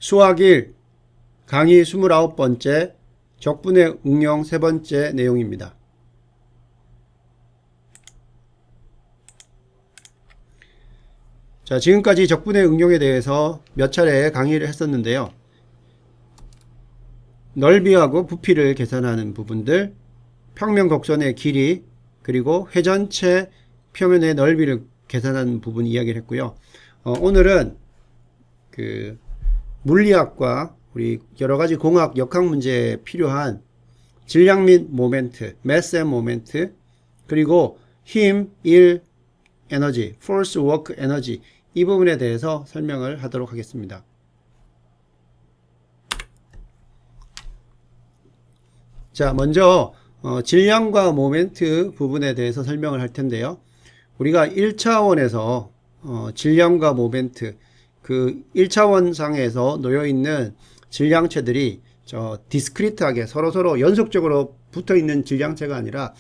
수학 1 강의 29번째 적분의 응용 세 번째 내용입니다. 자, 지금까지 적분의 응용에 대해서 몇 차례 강의를 했었는데요. 넓이하고 부피를 계산하는 부분들, 평면 곡선의 길이, 그리고 회전체 표면의 넓이를 계산하는 부분 이야기를 했고요. 오늘은 물리학과 우리 여러가지 공학 역학 문제에 필요한 질량 및 모멘트, 매스 앤 모멘트, 그리고 힘, 일, 에너지, force, work, 에너지, 이 부분에 대해서 설명을 하도록 하겠습니다. 자, 먼저 질량과 모멘트 부분에 대해서 설명을 할 텐데요. 우리가 1차원에서 질량과 모멘트, 그 1차원 상에서 놓여있는 질량체들이 디스크리트하게 서로서로 연속적으로 붙어있는 질량체가 아니라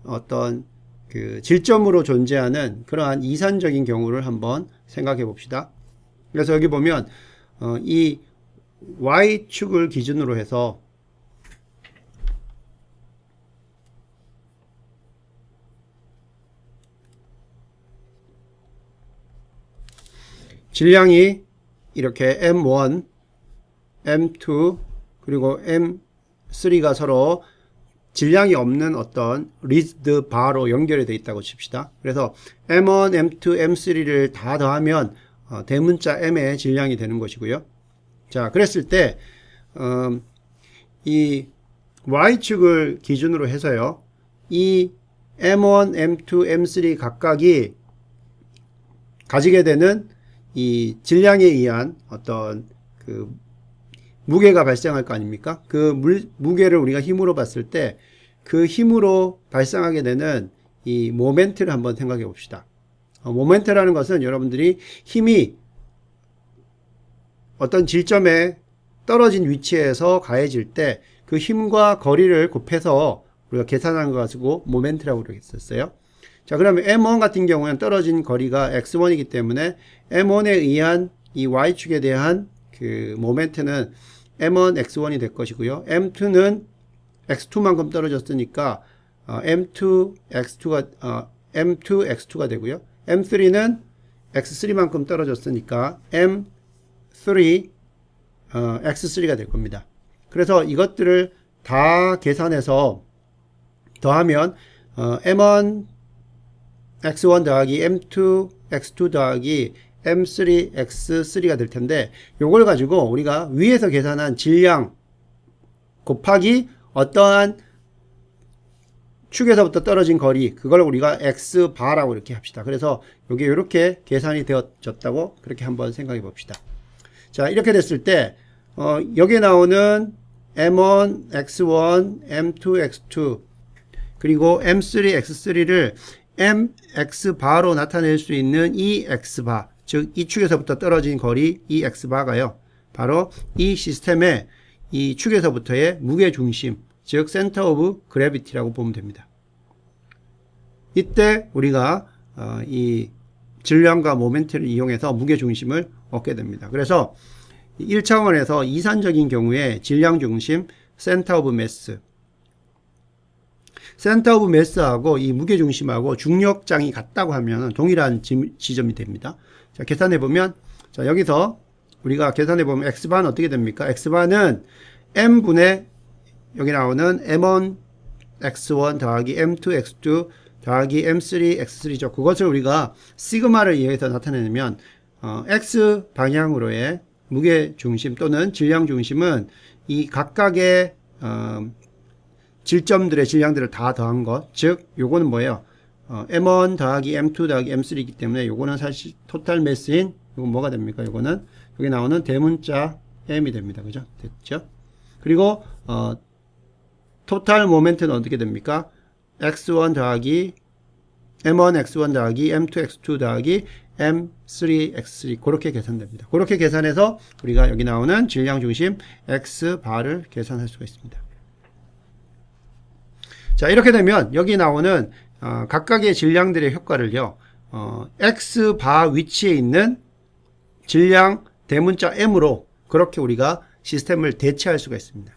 어떤 그 질점으로 존재하는 그러한 이산적인 경우를 한번 생각해 봅시다. 그래서 여기 보면 이 Y축을 기준으로 해서 질량이 이렇게 M1, M2, 그리고 M3가 서로 질량이 없는 어떤 리지드 바로 연결이 되어 있다고 칩시다. 그래서 M1, M2, M3를 다 더하면 대문자 M의 질량이 되는 것이고요. 자, 그랬을 때 이 Y축을 기준으로 해서요, 이 M1, M2, M3 각각이 가지게 되는 이 질량에 의한 어떤 그 무게가 발생할 거 아닙니까? 그 무게를 우리가 힘으로 봤을 때 그 힘으로 발생하게 되는 이 모멘트를 한번 생각해 봅시다. 모멘트라는 것은 여러분들이 힘이 어떤 질점에 떨어진 위치에서 가해질 때 그 힘과 거리를 곱해서 우리가 계산한 거 가지고 모멘트라고 그러겠었어요. 자, 그러면 M1 같은 경우는 떨어진 거리가 x1이기 때문에 M1에 의한 이 y축에 대한 그 모멘트는 M1 x1이 될 것이고요. M2는 x2만큼 떨어졌으니까 M2 x2가 되고요. M3는 x3만큼 떨어졌으니까 M3 x3가 될 겁니다. 그래서 이것들을 다 계산해서 더하면 M1 x1 더하기 M2 x2 더하기 M3 x3가 될 텐데, 요걸 가지고 우리가 위에서 계산한 질량 곱하기 어떠한 축에서부터 떨어진 거리, 그걸 우리가 x바라고 이렇게 합시다. 그래서 요게 이렇게 계산이 되어졌다고 그렇게 한번 생각해 봅시다. 자, 이렇게 됐을 때 여기에 나오는 M1 x1, M2 x2, 그리고 M3 x3를 mx바로 나타낼 수 있는 이 x바, 즉 이 축에서부터 떨어진 거리 이 x바가요, 바로 이 시스템의 이 축에서부터의 무게중심, 즉 센터 오브 그래비티라고 보면 됩니다. 이때 우리가 이 질량과 모멘트를 이용해서 무게중심을 얻게 됩니다. 그래서 1차원에서 이산적인 경우에 질량중심, 센터 오브 매스, 센터 오브 매스하고 이 무게중심하고 중력장이 같다고 하면 동일한 지점이 됩니다. 자, 계산해보면, 자, 여기서 우리가 계산해보면 x바는 어떻게 됩니까? x바는 m분의 여기 나오는 m1 x1 더하기 m2 x2 더하기 m3 x3죠. 그것을 우리가 시그마를 이용해서 나타내면 x 방향으로의 무게중심 또는 질량중심은 이 각각의 질점들의 질량들을 다 더한 것, 즉 요거는 뭐예요? M1 더하기 M2 더하기 M3이기 때문에 요거는 사실 토탈 매스인, 요건 뭐가 됩니까? 요거는 여기 나오는 대문자 M이 됩니다. 그죠? 됐죠? 그리고 토탈 모멘트는 어떻게 됩니까? X1 더하기 M1 X1 더하기 M2 X2 더하기 M3 X3, 그렇게 계산됩니다. 그렇게 계산해서 우리가 여기 나오는 질량중심 X바를 계산할 수가 있습니다. 자, 이렇게 되면 여기 나오는 각각의 질량들의 효과를요, X바 위치에 있는 질량 대문자 M으로 그렇게 우리가 시스템을 대체할 수가 있습니다.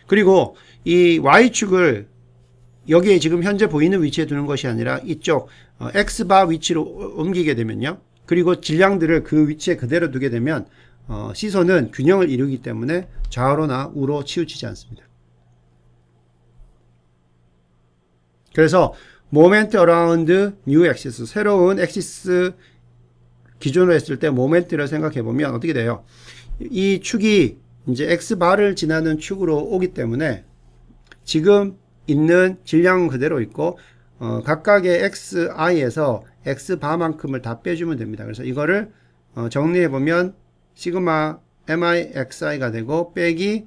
그리고 이 Y축을 여기에 지금 현재 보이는 위치에 두는 것이 아니라 이쪽 X바 위치로 옮기게 되면요. 그리고 질량들을 그 위치에 그대로 두게 되면 시선은 균형을 이루기 때문에 좌우로나 우로 치우치지 않습니다. 그래서 모멘트 어라운드 뉴 엑시스, 새로운 엑시스 기준으로 했을 때 모멘트를 생각해 보면 어떻게 돼요? 이 축이 이제 X바를 지나는 축으로 오기 때문에 지금 있는 질량은 그대로 있고 각각의 XI에서 X바만큼을 다 빼주면 됩니다. 그래서 이거를 정리해 보면 시그마 MIXI가 되고 빼기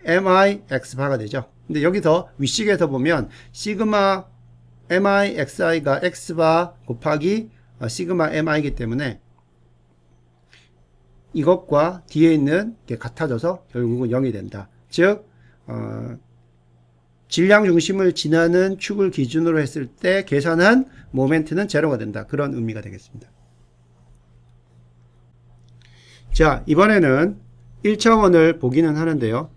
MIX바가 되죠. 근데 여기서 윗식에서 보면 시그마 MIXI가 X바 곱하기 시그마 MI이기 때문에 이것과 뒤에 있는 게 같아져서 결국은 0이 된다. 즉 질량 중심을 지나는 축을 기준으로 했을 때 계산한 모멘트는 제로가 된다. 그런 의미가 되겠습니다. 자, 이번에는 1차원을 보기는 하는데요.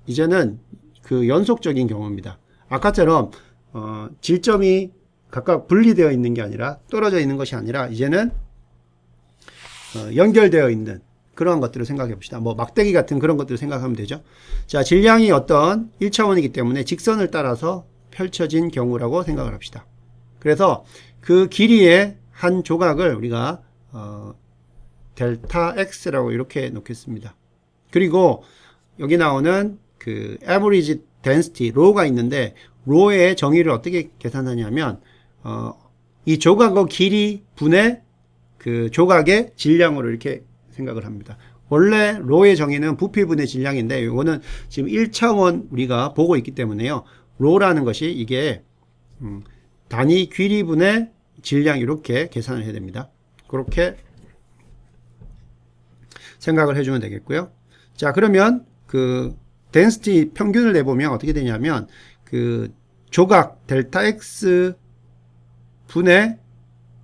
이제는 그 연속적인 경우입니다. 아까처럼 질점이 각각 분리되어 있는 게 아니라 떨어져 있는 것이 아니라 이제는 연결되어 있는 그러한 것들을 생각해 봅시다. 뭐 막대기 같은 그런 것들을 생각하면 되죠. 자, 질량이 어떤 1차원이기 때문에 직선을 따라서 펼쳐진 경우라고 생각을 합시다. 그래서 그 길이의 한 조각을 우리가 델타 X라고 이렇게 놓겠습니다. 그리고 여기 나오는 그 average density, rho가 있는데 rho의 정의를 어떻게 계산하냐면 이 조각의 길이 분의 그 조각의 질량으로 이렇게 생각을 합니다. 원래 rho의 정의는 부피분의 질량인데 이거는 지금 1차원 우리가 보고 있기 때문에요. rho라는 것이 이게 단위 길이분의 질량 이렇게 계산을 해야 됩니다. 그렇게 생각을 해주면 되겠고요. 자, 그러면 그 density 평균을 내보면 어떻게 되냐면 그 조각 델타 X 분의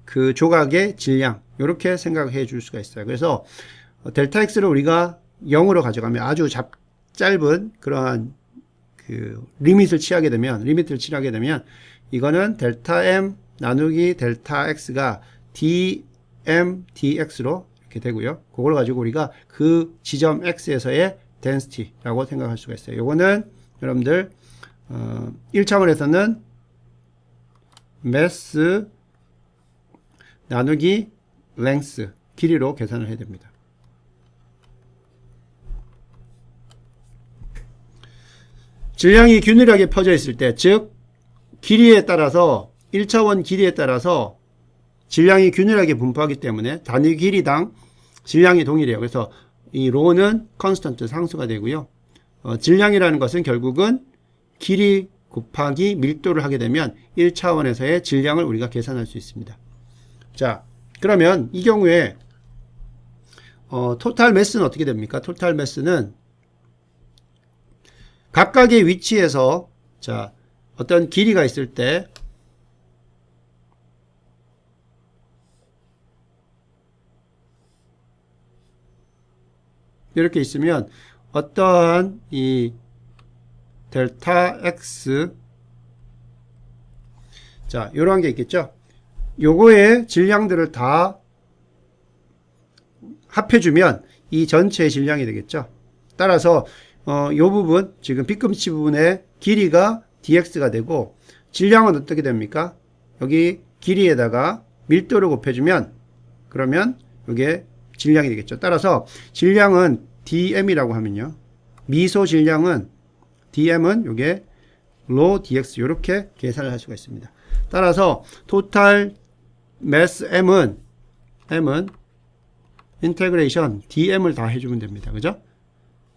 그 조각의 질량 이렇게 생각해 줄 수가 있어요. 그래서 델타 X를 우리가 0으로 가져가면 아주 짧은 그러한 그 리미트를 취하게 되면 이거는 델타 M 나누기 델타 X가 dm dx로 이렇게 되고요. 그걸 가지고 우리가 그 지점 X에서의 density라고 생각할 수가 있어요. 요거는 여러분들 1차원에서는 mass 나누기 length 길이로 계산을 해야 됩니다. 질량이 균일하게 퍼져 있을 때, 즉 길이에 따라서 1차원 길이에 따라서 질량이 균일하게 분포하기 때문에 단위 길이당 질량이 동일해요. 그래서 이 rho는 컨스턴트 상수가 되고요. 질량이라는 것은 결국은 길이 곱하기 밀도를 하게 되면 1차원에서의 질량을 우리가 계산할 수 있습니다. 자, 그러면 이 경우에 토탈 매스는 어떻게 됩니까? 토탈 매스는 각각의 위치에서 자, 어떤 길이가 있을 때 이렇게 있으면 어떠한 이 델타 X 자, 요런 게 있겠죠. 요거의 질량들을 다 합해주면 이 전체의 질량이 되겠죠. 따라서 요 부분 지금 빗금치 부분의 길이가 dx가 되고 질량은 어떻게 됩니까? 여기 길이에다가 밀도를 곱해주면 그러면 이게 질량이 되겠죠. 따라서 질량은 dm이라고 하면요. 미소 질량은 dm은 요게 rho dx 이렇게 계산을 할 수가 있습니다. 따라서 토탈 매스 m은 인테그레이션 dm을 다 해주면 됩니다. 그죠?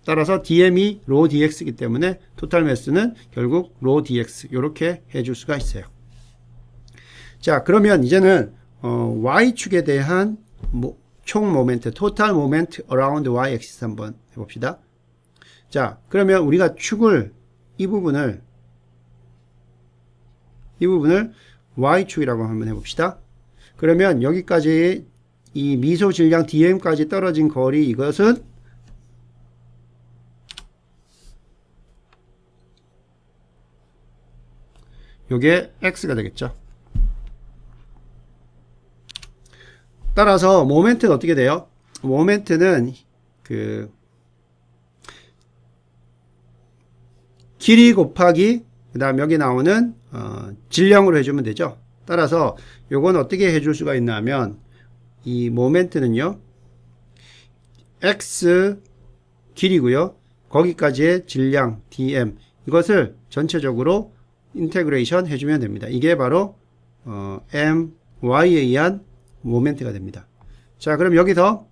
따라서 dm이 rho dx이기 때문에 토탈 매스는 결국 rho dx 이렇게 해줄 수가 있어요. 자, 그러면 이제는 y축에 대한 총 모멘트, 토탈 모멘트 around y axis 한번 해봅시다. 자, 그러면 우리가 축을 이 부분을 y축이라고 한번 해봅시다. 그러면 여기까지 이 미소 질량 DM까지 떨어진 거리, 이것은 요게 X가 되겠죠. 따라서 모멘트는 어떻게 돼요? 모멘트는 그 길이 곱하기 그 다음 여기 나오는 질량으로 해주면 되죠. 따라서 요건 어떻게 해줄 수가 있나 하면 이 모멘트는요 X 길이고요 거기까지의 질량 dm 이것을 전체적으로 인테그레이션 해주면 됩니다. 이게 바로 my에 의한 모멘트가 됩니다. 자, 그럼 여기서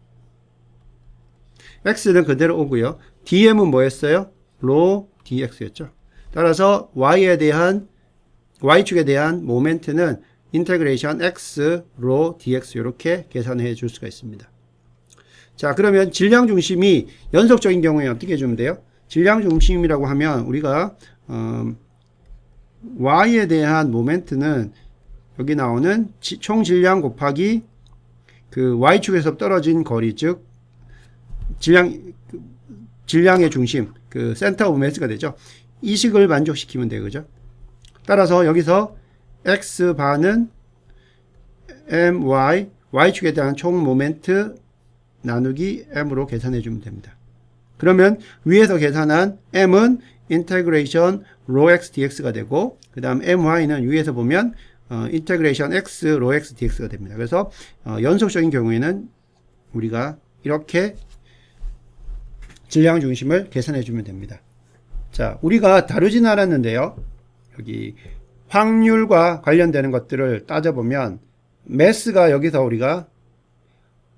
x는 그대로 오고요. dm은 뭐였어요? rho dx였죠. 따라서 y축에 대한 모멘트는 인테그레이션 x rho dx 이렇게 계산해 줄 수가 있습니다. 자, 그러면 질량 중심이 연속적인 경우에 어떻게 해주면 돼요? 질량 중심이라고 하면 우리가 y에 대한 모멘트는 여기 나오는 총 질량 곱하기 그 y축에서 떨어진 거리, 즉 질량의 중심, 그 센터 오브 매스가 되죠. 이 식을 만족시키면 돼요. 그죠? 따라서 여기서 x바는 my, y축에 대한 총 모멘트 나누기 m으로 계산해 주면 됩니다. 그러면 위에서 계산한 m은 인테그레이션 rho x dx가 되고 그 다음 my는 위에서 보면 인테그레이션 x rho x dx가 됩니다. 그래서 연속적인 경우에는 우리가 이렇게 질량 중심을 계산해 주면 됩니다. 자, 우리가 다루지는 않았는데요. 여기 확률과 관련되는 것들을 따져보면 매스가 여기서 우리가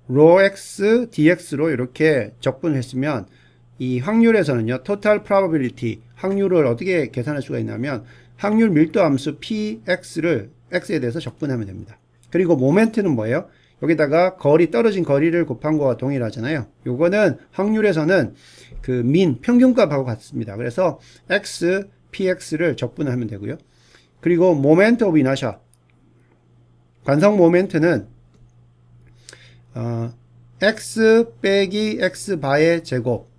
rho x dx로 이렇게 적분을 했으면 이 확률에서는요, total probability, 확률을 어떻게 계산할 수가 있냐면 확률 밀도 함수 px를 x에 대해서 적분하면 됩니다. 그리고 모멘트는 뭐예요? 여기다가 떨어진 거리를 곱한 거와 동일하잖아요. 요거는 확률에서는 그 평균값하고 같습니다. 그래서 x, px를 적분하면 되고요. 그리고 모멘트 오브 이너샤, 관성 모멘트는 x 빼기 x 바의 제곱,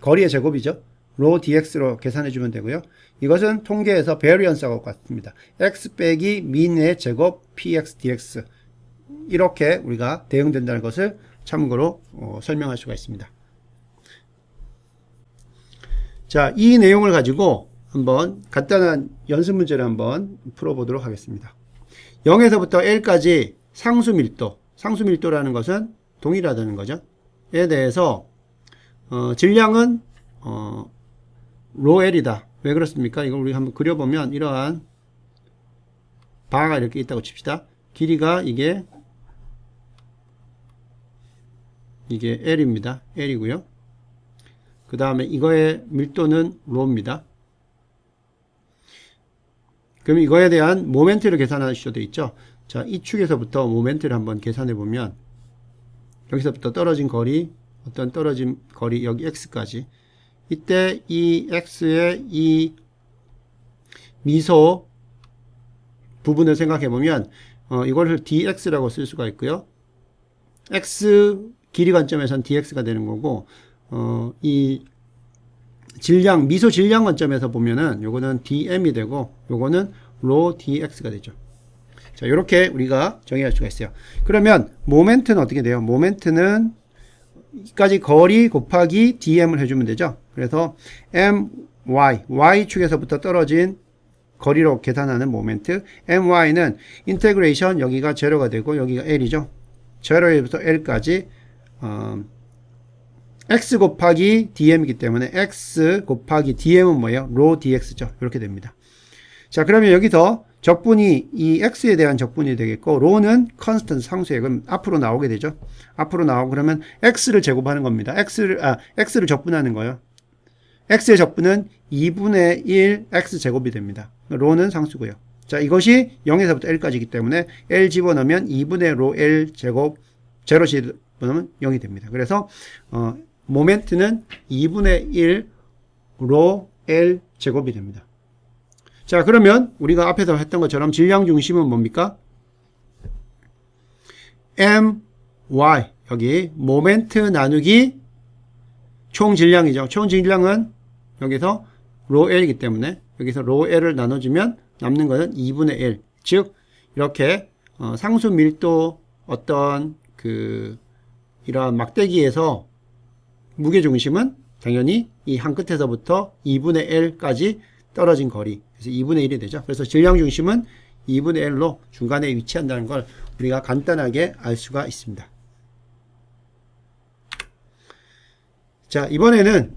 거리의 제곱이죠. rho dx로 계산해 주면 되고요. 이것은 통계에서 베리언스하고 같습니다. x 빼기 민의 제곱 px dx, 이렇게 우리가 대응된다는 것을 참고로 설명할 수가 있습니다. 자, 이 내용을 가지고 한번 간단한 연습 문제를 한번 풀어보도록 하겠습니다. 0에서부터 L까지 상수밀도라는 것은 동일하다는 거죠. 에 대해서 질량은 rho L이다. 왜 그렇습니까? 이걸 우리 한번 그려보면 이러한 바가 이렇게 있다고 칩시다. 길이가 이게 L입니다. L이고요. 그 다음에 이거의 밀도는 rho입니다. 그럼 이거에 대한 모멘트를 계산하셔도 있죠. 자, 이 축에서부터 모멘트를 한번 계산해 보면 여기서부터 떨어진 거리, 떨어진 거리 여기 x까지, 이때 이 x의 이 미소 부분을 생각해 보면 이걸 dx라고 쓸 수가 있고요. x 길이 관점에선 dx가 되는 거고 이 질량, 미소 질량 관점에서 보면은 요거는 dm이 되고 요거는 rho dx가 되죠. 자, 요렇게 우리가 정의할 수가 있어요. 그러면 모멘트는 어떻게 돼요? 모멘트는 여기까지 거리 곱하기 dm을 해주면 되죠. 그래서 y축에서부터 떨어진 거리로 계산하는 모멘트, my는 인테그레이션 여기가 제로가 되고 여기가 l이죠. 제로에부터 l까지 x 곱하기 dm이기 때문에 x 곱하기 dm은 뭐예요? rho dx죠. 이렇게 됩니다. 자, 그러면 여기서 적분이 이 x에 대한 적분이 되겠고 rho는 컨스턴트 상수에 그럼 앞으로 나오게 되죠. 앞으로 나오고 그러면 x를 제곱하는 겁니다. x를 적분하는 거예요. x의 적분은 2분의 1 x 제곱이 됩니다. rho는 상수고요. 자, 이것이 0에서부터 l까지이기 때문에 l 집어넣으면 2분의 rho l 제곱, 제로 집어넣으면 0이 됩니다. 그래서 모멘트는 2분의 1 rho l 제곱이 됩니다. 자, 그러면 우리가 앞에서 했던 것처럼 질량 중심은 뭡니까? y 여기 모멘트 나누기 총 질량이죠. 총 질량은 여기서 로 L이기 때문에 여기서 로 L을 나눠주면 남는 것은 2분의 1. 즉 이렇게 상수 밀도 어떤 이러한 막대기에서 무게 중심은 당연히 이 한 끝에서부터 2분의 L까지 떨어진 거리. 그래서 2분의 1이 되죠. 그래서 질량 중심은 2분의 L로 중간에 위치한다는 걸 우리가 간단하게 알 수가 있습니다. 자, 이번에는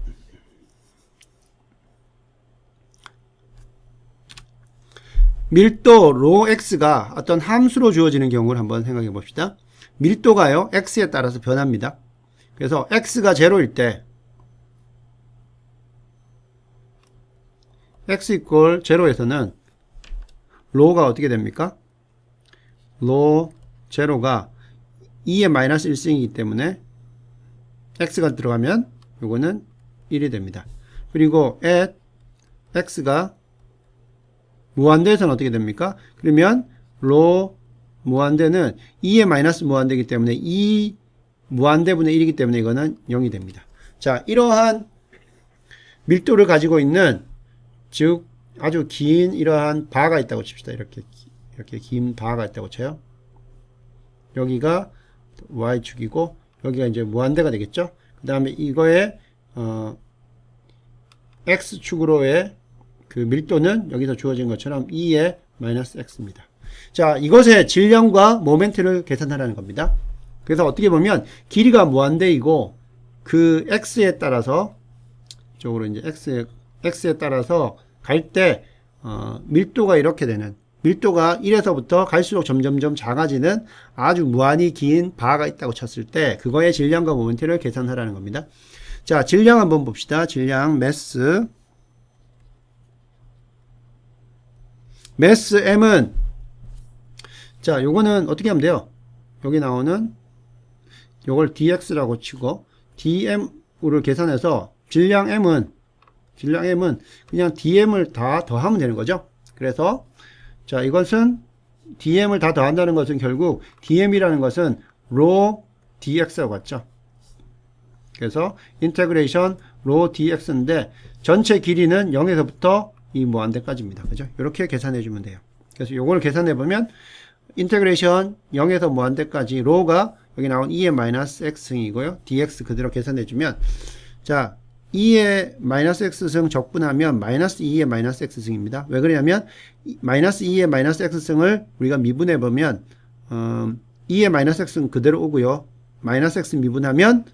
밀도 로 x가 어떤 함수로 주어지는 경우를 한번 생각해 봅시다. 밀도가요, x에 따라서 변합니다. 그래서 x가 0일 때 x 이퀄 0에서는 로가 어떻게 됩니까? 로 0가 2의 마이너스 1승이기 때문에 x가 들어가면 요거는 1이 됩니다. 그리고 at x가 무한대에서는 어떻게 됩니까? 그러면 로 무한대는 2의 마이너스 무한대이기 때문에 2 무한대분의 1이기 때문에 이거는 0이 됩니다. 자, 이러한 밀도를 가지고 있는, 즉 아주 긴 이러한 바가 있다고 칩시다. 이렇게 긴 바가 있다고 쳐요. 여기가 y축이고 여기가 이제 무한대가 되겠죠. 그 다음에 이거의 x축으로의 그 밀도는 여기서 주어진 것처럼 2의 마이너스 x입니다. 자, 이것의 질량과 모멘트를 계산하라는 겁니다. 그래서 어떻게 보면 길이가 무한대이고 그 x에 따라서 이쪽으로 이제 x에 따라서 갈 때 밀도가 이렇게 되는, 밀도가 1에서부터 갈수록 점점점 작아지는 아주 무한히 긴 바가 있다고 쳤을 때 그거의 질량과 모멘트를 계산하라는 겁니다. 자, 질량 한번 봅시다. 질량 매스 m은, 자, 요거는 어떻게 하면 돼요? 여기 나오는 요걸 dx라고 치고 dm을 계산해서 질량 m은 그냥 dm을 다 더하면 되는 거죠. 그래서 자, 이것은 dm을 다 더한다는 것은 결국 dm이라는 것은 rho dx라고 같죠. 그래서 인테그레이션 rho dx인데 전체 길이는 0에서부터 이 무한대까지입니다. 그죠? 이렇게 계산해 주면 돼요. 그래서 요걸 계산해 보면 인테그레이션 0에서 무한대까지 로가 여기 나온 2의 마이너스 x승이고요. dx 그대로 계산해 주면, 자, 2의 마이너스 x승 적분하면 마이너스 2의 마이너스 x승입니다. 왜 그러냐면 마이너스 2의 마이너스 x승을 우리가 미분해 보면 2의 마이너스 x는 그대로 오고요. 마이너스 x 미분하면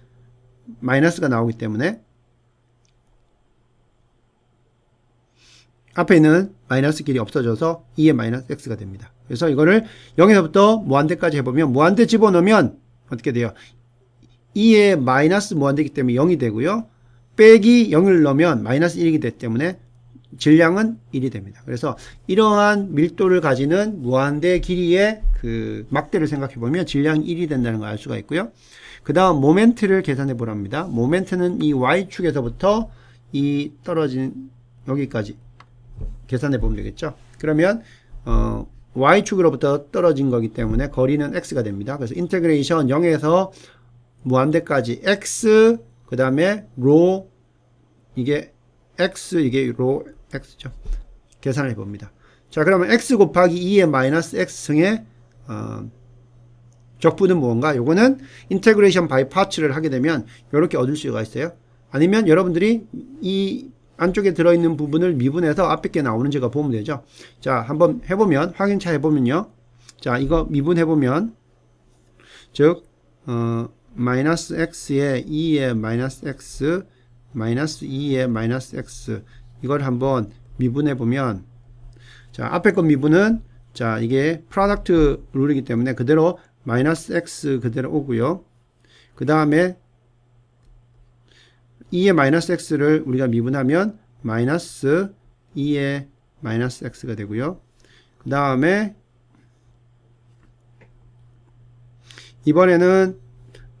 마이너스가 나오기 때문에 앞에 있는 마이너스 길이 없어져서 2의 마이너스 x가 됩니다. 그래서 이거를 0에서부터 무한대까지 해보면 무한대 집어넣으면 어떻게 돼요? 2의 마이너스 무한대이기 때문에 0이 되고요. 빼기 0을 넣으면 마이너스 1이기 되기 때문에 질량은 1이 됩니다. 그래서 이러한 밀도를 가지는 무한대 길이의 그 막대를 생각해 보면 질량이 1이 된다는 걸 알 수가 있고요. 그 다음 모멘트를 계산해 보랍니다. 모멘트는 이 y축에서부터 이 떨어진 여기까지 계산해 보면 되겠죠. 그러면 y축으로부터 떨어진 거기 때문에 거리는 x가 됩니다. 그래서 인테그레이션 0에서 무한대까지 x, 그 다음에 로, 이게 x, 이게 로 x죠. 계산을 해봅니다. 자, 그러면 x 곱하기 2의 마이너스 x승의 적분은 무언가? 요거는 인테그레이션 바이 파츠를 하게 되면 이렇게 얻을 수가 있어요. 아니면 여러분들이 이 안쪽에 들어있는 부분을 미분해서 앞에 게 나오는지 보면 되죠. 자, 한번 해보면, 확인차 해보면요. 자, 이거 미분해보면, 즉, 마이너스 x에 2의 마이너스 x, 마이너스 2의 마이너스 x, 이걸 한번 미분해보면, 자, 앞에 거 미분은, 자, 이게 프로덕트 룰이기 때문에 그대로 마이너스 x 그대로 오고요. 그 다음에 2의 마이너스 x를 우리가 미분하면 마이너스 2의 마이너스 x가 되고요. 그 다음에 이번에는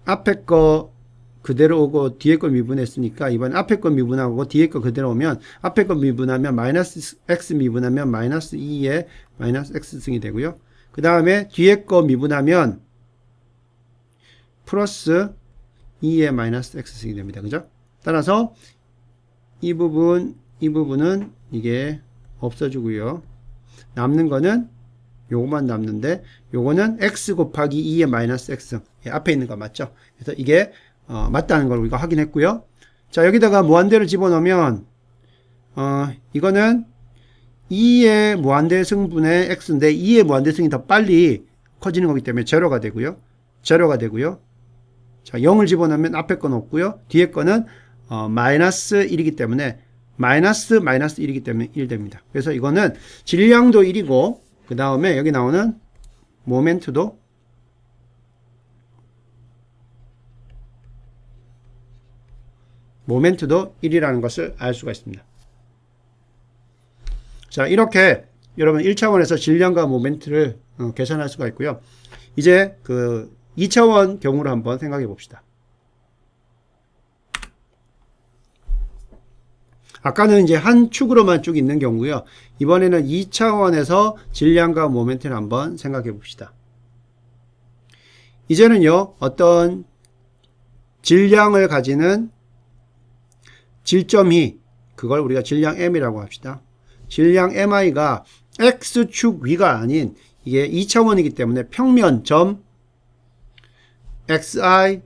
앞에 거 그대로 오고 뒤에 거 미분했으니까 이번 앞에 거 미분하고 뒤에 거 그대로 오면 앞에 거 미분하면 마이너스 x 미분하면 마이너스 2의 마이너스 x승이 되고요. 그 다음에 뒤에 거 미분하면 플러스 2의 마이너스 x승이 됩니다. 그죠? 따라서 이 부분은 이게 없어지고요. 남는 거는 요거만 남는데 요거는 x 곱하기 2의 마이너스 x승. 예, 앞에 있는 거 맞죠? 그래서 이게 맞다는 걸 우리가 확인했고요. 자, 여기다가 무한대를 집어넣으면 이거는 2의 무한대 승분의 x인데 2의 무한대 승이 더 빨리 커지는 거기 때문에 제로가 되고요. 자, 0을 집어넣으면 앞에 건 없고요. 뒤에 거는 마이너스 1이기 때문에 마이너스 1이기 때문에 1 됩니다. 그래서 이거는 질량도 1이고 그 다음에 여기 나오는 모멘트도 모멘트도 1이라는 것을 알 수가 있습니다. 자, 이렇게 여러분 1차원에서 질량과 모멘트를 계산할 수가 있고요. 이제 그 2차원 경우를 한번 생각해 봅시다. 아까는 이제 한 축으로만 쭉 있는 경우고요. 이번에는 2차원에서 질량과 모멘트를 한번 생각해 봅시다. 이제는요, 어떤 질량을 가지는 질점이, 그걸 우리가 질량 m이라고 합시다. 질량 mi가 x축 위가 아닌 이게 2차원이기 때문에 평면 점 xi,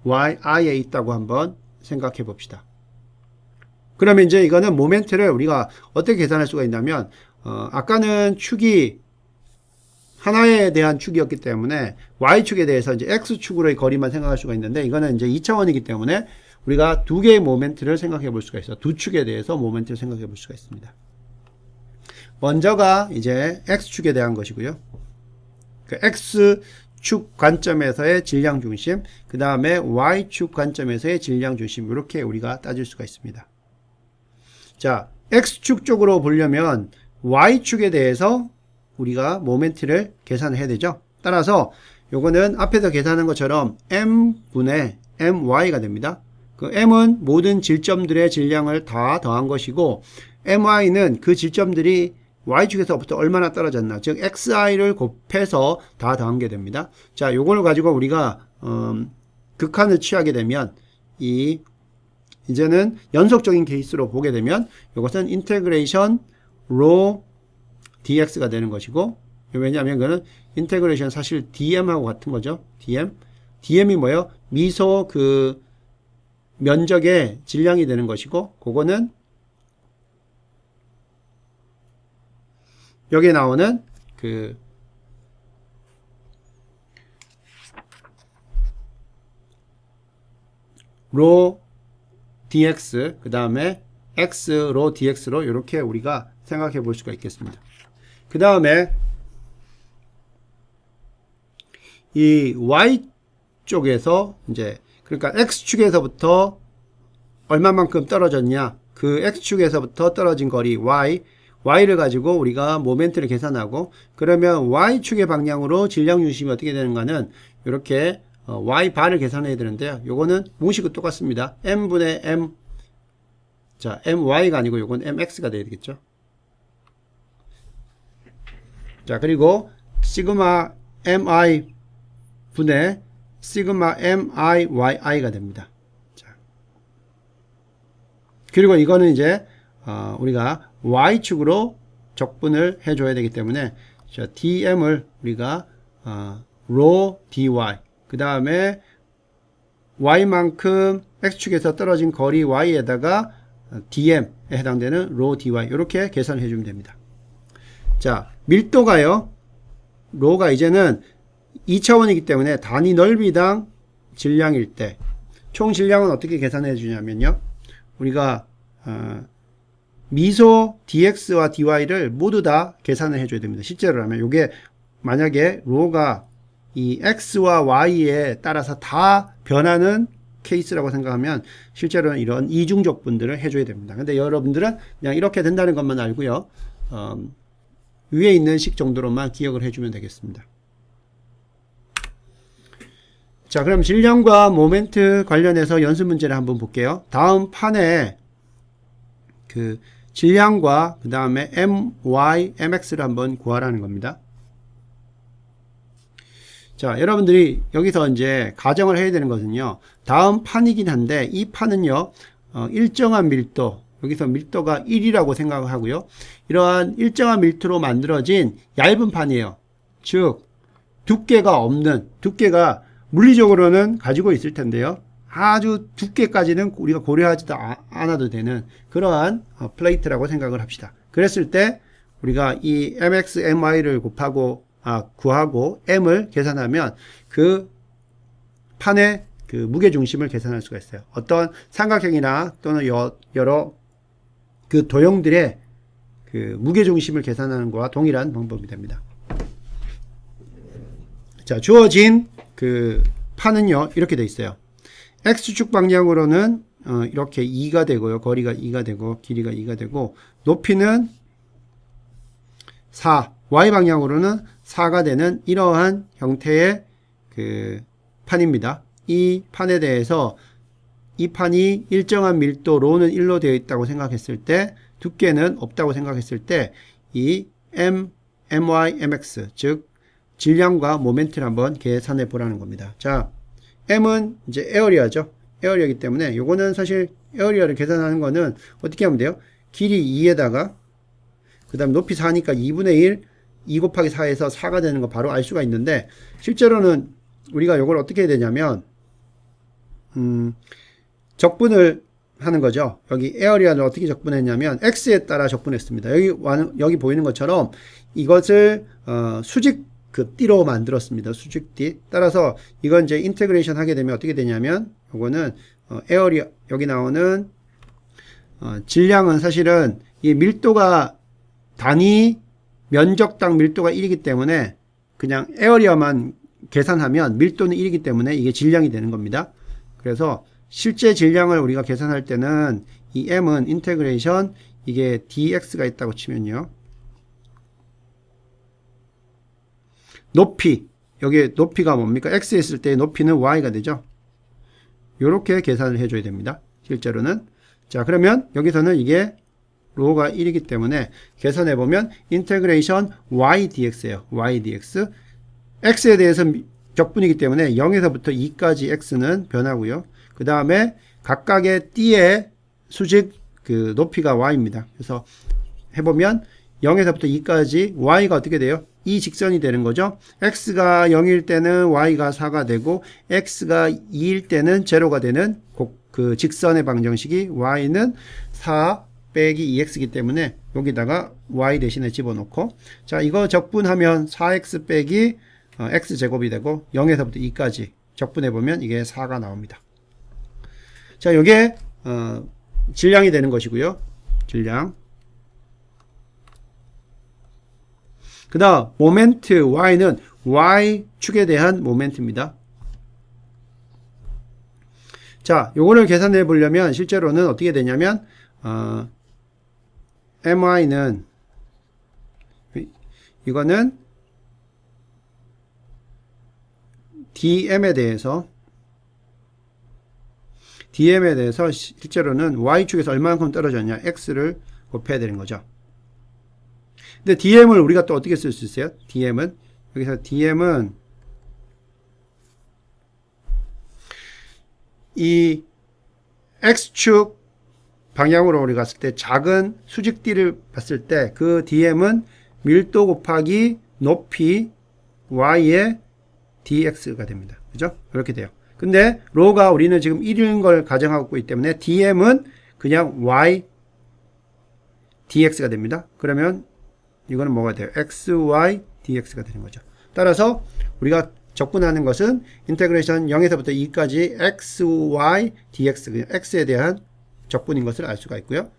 yi에 있다고 한번 생각해 봅시다. 그러면 이제 이거는 모멘트를 우리가 어떻게 계산할 수가 있냐면 아까는 축이 하나에 대한 축이었기 때문에 y축에 대해서 이제 x축으로의 거리만 생각할 수가 있는데 이거는 이제 2차원이기 때문에 우리가 두 개의 모멘트를 생각해 볼 수가 있어요. 두 축에 대해서 모멘트를 생각해 볼 수가 있습니다. 먼저가 이제 x축에 대한 것이고요. 그 x축 관점에서의 질량 중심, 그 다음에 y축 관점에서의 질량 중심, 이렇게 우리가 따질 수가 있습니다. 자, x축 쪽으로 보려면 y축에 대해서 우리가 모멘트를 계산해야 되죠. 따라서 요거는 앞에서 계산한 것처럼 m분의 my가 됩니다. 그 m은 모든 질점들의 질량을 다 더한 것이고 my는 그 질점들이 y축에서부터 얼마나 떨어졌나, 즉 xi를 곱해서 다 더한 게 됩니다. 자, 요걸 가지고 우리가 극한을 취하게 되면 이제는 연속적인 케이스로 보게 되면 이것은 인테그레이션 rho dx가 되는 것이고, 왜냐하면 그거는 인테그레이션 사실 dm하고 같은 거죠. dm이 뭐예요? 미소 그 면적의 질량이 되는 것이고, 그거는 여기에 나오는 그 rho dx, 그 다음에 x rho dx로 이렇게 우리가 생각해 볼 수가 있겠습니다. 그 다음에 이 y 쪽에서 이제 그러니까 x축에서부터 얼마만큼 떨어졌냐, 그 x축에서부터 떨어진 거리 y를 가지고 우리가 모멘트를 계산하고, 그러면 y축의 방향으로 질량 중심이 어떻게 되는가는 이렇게 y바를 계산해야 되는데요. 요거는 공식은 똑같습니다. m분의 m, 자, my가 아니고 요건 mx가 돼야 되겠죠. 자, 그리고 시그마 mi 분의 시그마 miyi가 됩니다. 자, 그리고 이거는 이제 우리가 y축으로 적분을 해줘야 되기 때문에 자, dm을 우리가 rho dy, 그 다음에 y만큼 x축에서 떨어진 거리 y에다가 dm에 해당되는 rho dy, 이렇게 계산을 해주면 됩니다. 자, 밀도가요, rho가 이제는 2차원이기 때문에 단위 넓이당 질량일 때 총 질량은 어떻게 계산해 주냐면요, 우리가 미소 dx와 dy를 모두 다 계산을 해줘야 됩니다. 실제로라면 이게 만약에 rho가 이 x와 y에 따라서 다 변하는 케이스라고 생각하면 실제로는 이런 이중적분들을 해줘야 됩니다. 근데 여러분들은 그냥 이렇게 된다는 것만 알고요, 위에 있는 식 정도로만 기억을 해주면 되겠습니다. 자, 그럼 질량과 모멘트 관련해서 연습 문제를 한번 볼게요. 다음 판에 그 질량과 그 다음에 my, mx를 한번 구하라는 겁니다. 자, 여러분들이 여기서 이제 가정을 해야 되는 것은요. 다음 판이긴 한데 이 판은요. 일정한 밀도, 여기서 밀도가 1이라고 생각하고요. 이러한 일정한 밀도로 만들어진 얇은 판이에요. 즉 두께가 없는, 두께가 물리적으로는 가지고 있을 텐데요. 아주 두께까지는 우리가 고려하지도 않아도 되는 그러한 플레이트라고 생각을 합시다. 그랬을 때 우리가 이 mx, my를 구하고 m을 계산하면 그 판의 그 무게중심을 계산할 수가 있어요. 어떤 삼각형이나 또는 여러 그 도형들의 그 무게중심을 계산하는 것과 동일한 방법이 됩니다. 자, 주어진 그 판은요, 이렇게 돼 있어요. X축 방향으로는 이렇게 2가 되고요. 거리가 2가 되고 길이가 2가 되고 높이는 4, Y 방향으로는 4가 되는 이러한 형태의 그 판입니다. 이 판에 대해서 이 판이 일정한 밀도 로는 1로 되어 있다고 생각했을 때 두께는 없다고 생각했을 때 이 my, mx 즉 질량과 모멘트를 한번 계산해 보라는 겁니다. 자, m은 이제 에어리어죠. 에어리어이기 때문에 요거는 사실 에어리어를 계산하는 거는 어떻게 하면 돼요? 길이 2에다가 그 다음 높이 4니까 2분의 1 2 곱하기 4에서 4가 되는 거 바로 알 수가 있는데 실제로는 우리가 요걸 어떻게 해야 되냐면 적분을 하는 거죠. 여기 에어리어를 어떻게 적분했냐면 x에 따라 적분했습니다. 여기 보이는 것처럼 이것을 수직 그 띠로 만들었습니다. 수직띠. 따라서 이건 이제 인테그레이션 하게 되면 어떻게 되냐면 요거는 에어리어 여기 나오는 질량은 사실은 이 밀도가 단위 면적당 밀도가 1이기 때문에 그냥 에어리어만 계산하면 밀도는 1이기 때문에 이게 질량이 되는 겁니다. 그래서 실제 질량을 우리가 계산할 때는 이 m은 인테그레이션 이게 dx가 있다고 치면요. 높이, 여기에 높이가 뭡니까? x 있을 때 높이는 y가 되죠. 요렇게 계산을 해줘야 됩니다. 실제로는. 자, 그러면 여기서는 이게 로가 1이기 때문에 계산해보면 인테그레이션 y dx예요. y dx. x에 대해서 적분이기 때문에 0에서부터 2까지 x는 변하고요. 그 다음에 각각의 띠의 수직 그 높이가 y입니다. 그래서 해보면 0에서부터 2까지 y가 어떻게 돼요? 이 직선이 되는 거죠. x가 0일 때는 y가 4가 되고 x가 2일 때는 0가 되는 그 직선의 방정식이 y는 4 빼기 2x이기 때문에 여기다가 y 대신에 집어넣고 자 이거 적분하면 4x 빼기 x제곱이 되고 0에서부터 2까지 적분해보면 이게 4가 나옵니다. 자 요게 질량이 되는 것이고요. 질량. 그 다음 모멘트 y는 y축에 대한 모멘트입니다. 자 요거를 계산해 보려면 실제로는 어떻게 되냐면 my는 이거는 dm에 대해서 실제로는 y축에서 얼마만큼 떨어졌냐 x를 곱해야 되는 거죠. 근데 dm을 우리가 또 어떻게 쓸 수 있어요? dm은 여기서 dm은 이 x축 방향으로 우리가 갔을 때 작은 수직띠를 봤을 때 그 dm은 밀도 곱하기 높이 y의 dx가 됩니다. 그죠? 이렇게 돼요. 근데 로가 우리는 지금 1인 걸 가정하고 있기 때문에 dm은 그냥 y dx가 됩니다. 그러면 이거는 뭐가 돼요? xy dx가 되는 거죠. 따라서 우리가 적분하는 것은 인테그레이션 0에서부터 2까지 xy dx 그냥 x에 대한 적분인 것을 알 수가 있고요.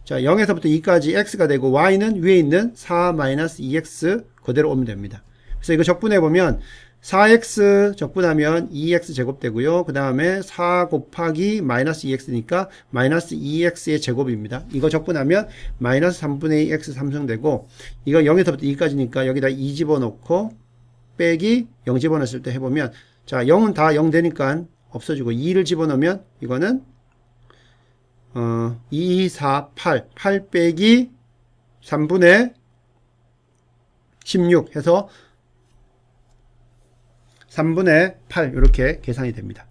자, 0에서부터 2까지 x가 되고 y는 위에 있는 4-2x 그대로 오면 됩니다. 그래서 이거 적분해 보면 4x 적분하면 2x 제곱 되고요. 그 다음에 4 곱하기 마이너스 2x니까 마이너스 2x의 제곱입니다. 이거 적분하면 마이너스 3분의 2x 3승 되고 이거 0에서부터 2까지니까 여기다 2 집어넣고 빼기 0 집어넣었을 때 해보면 자 0은 다 0 되니까 없어지고 2를 집어넣으면 이거는 2, 4, 8 8 빼기 3분의 16 해서 3분의 8 이렇게 계산이 됩니다.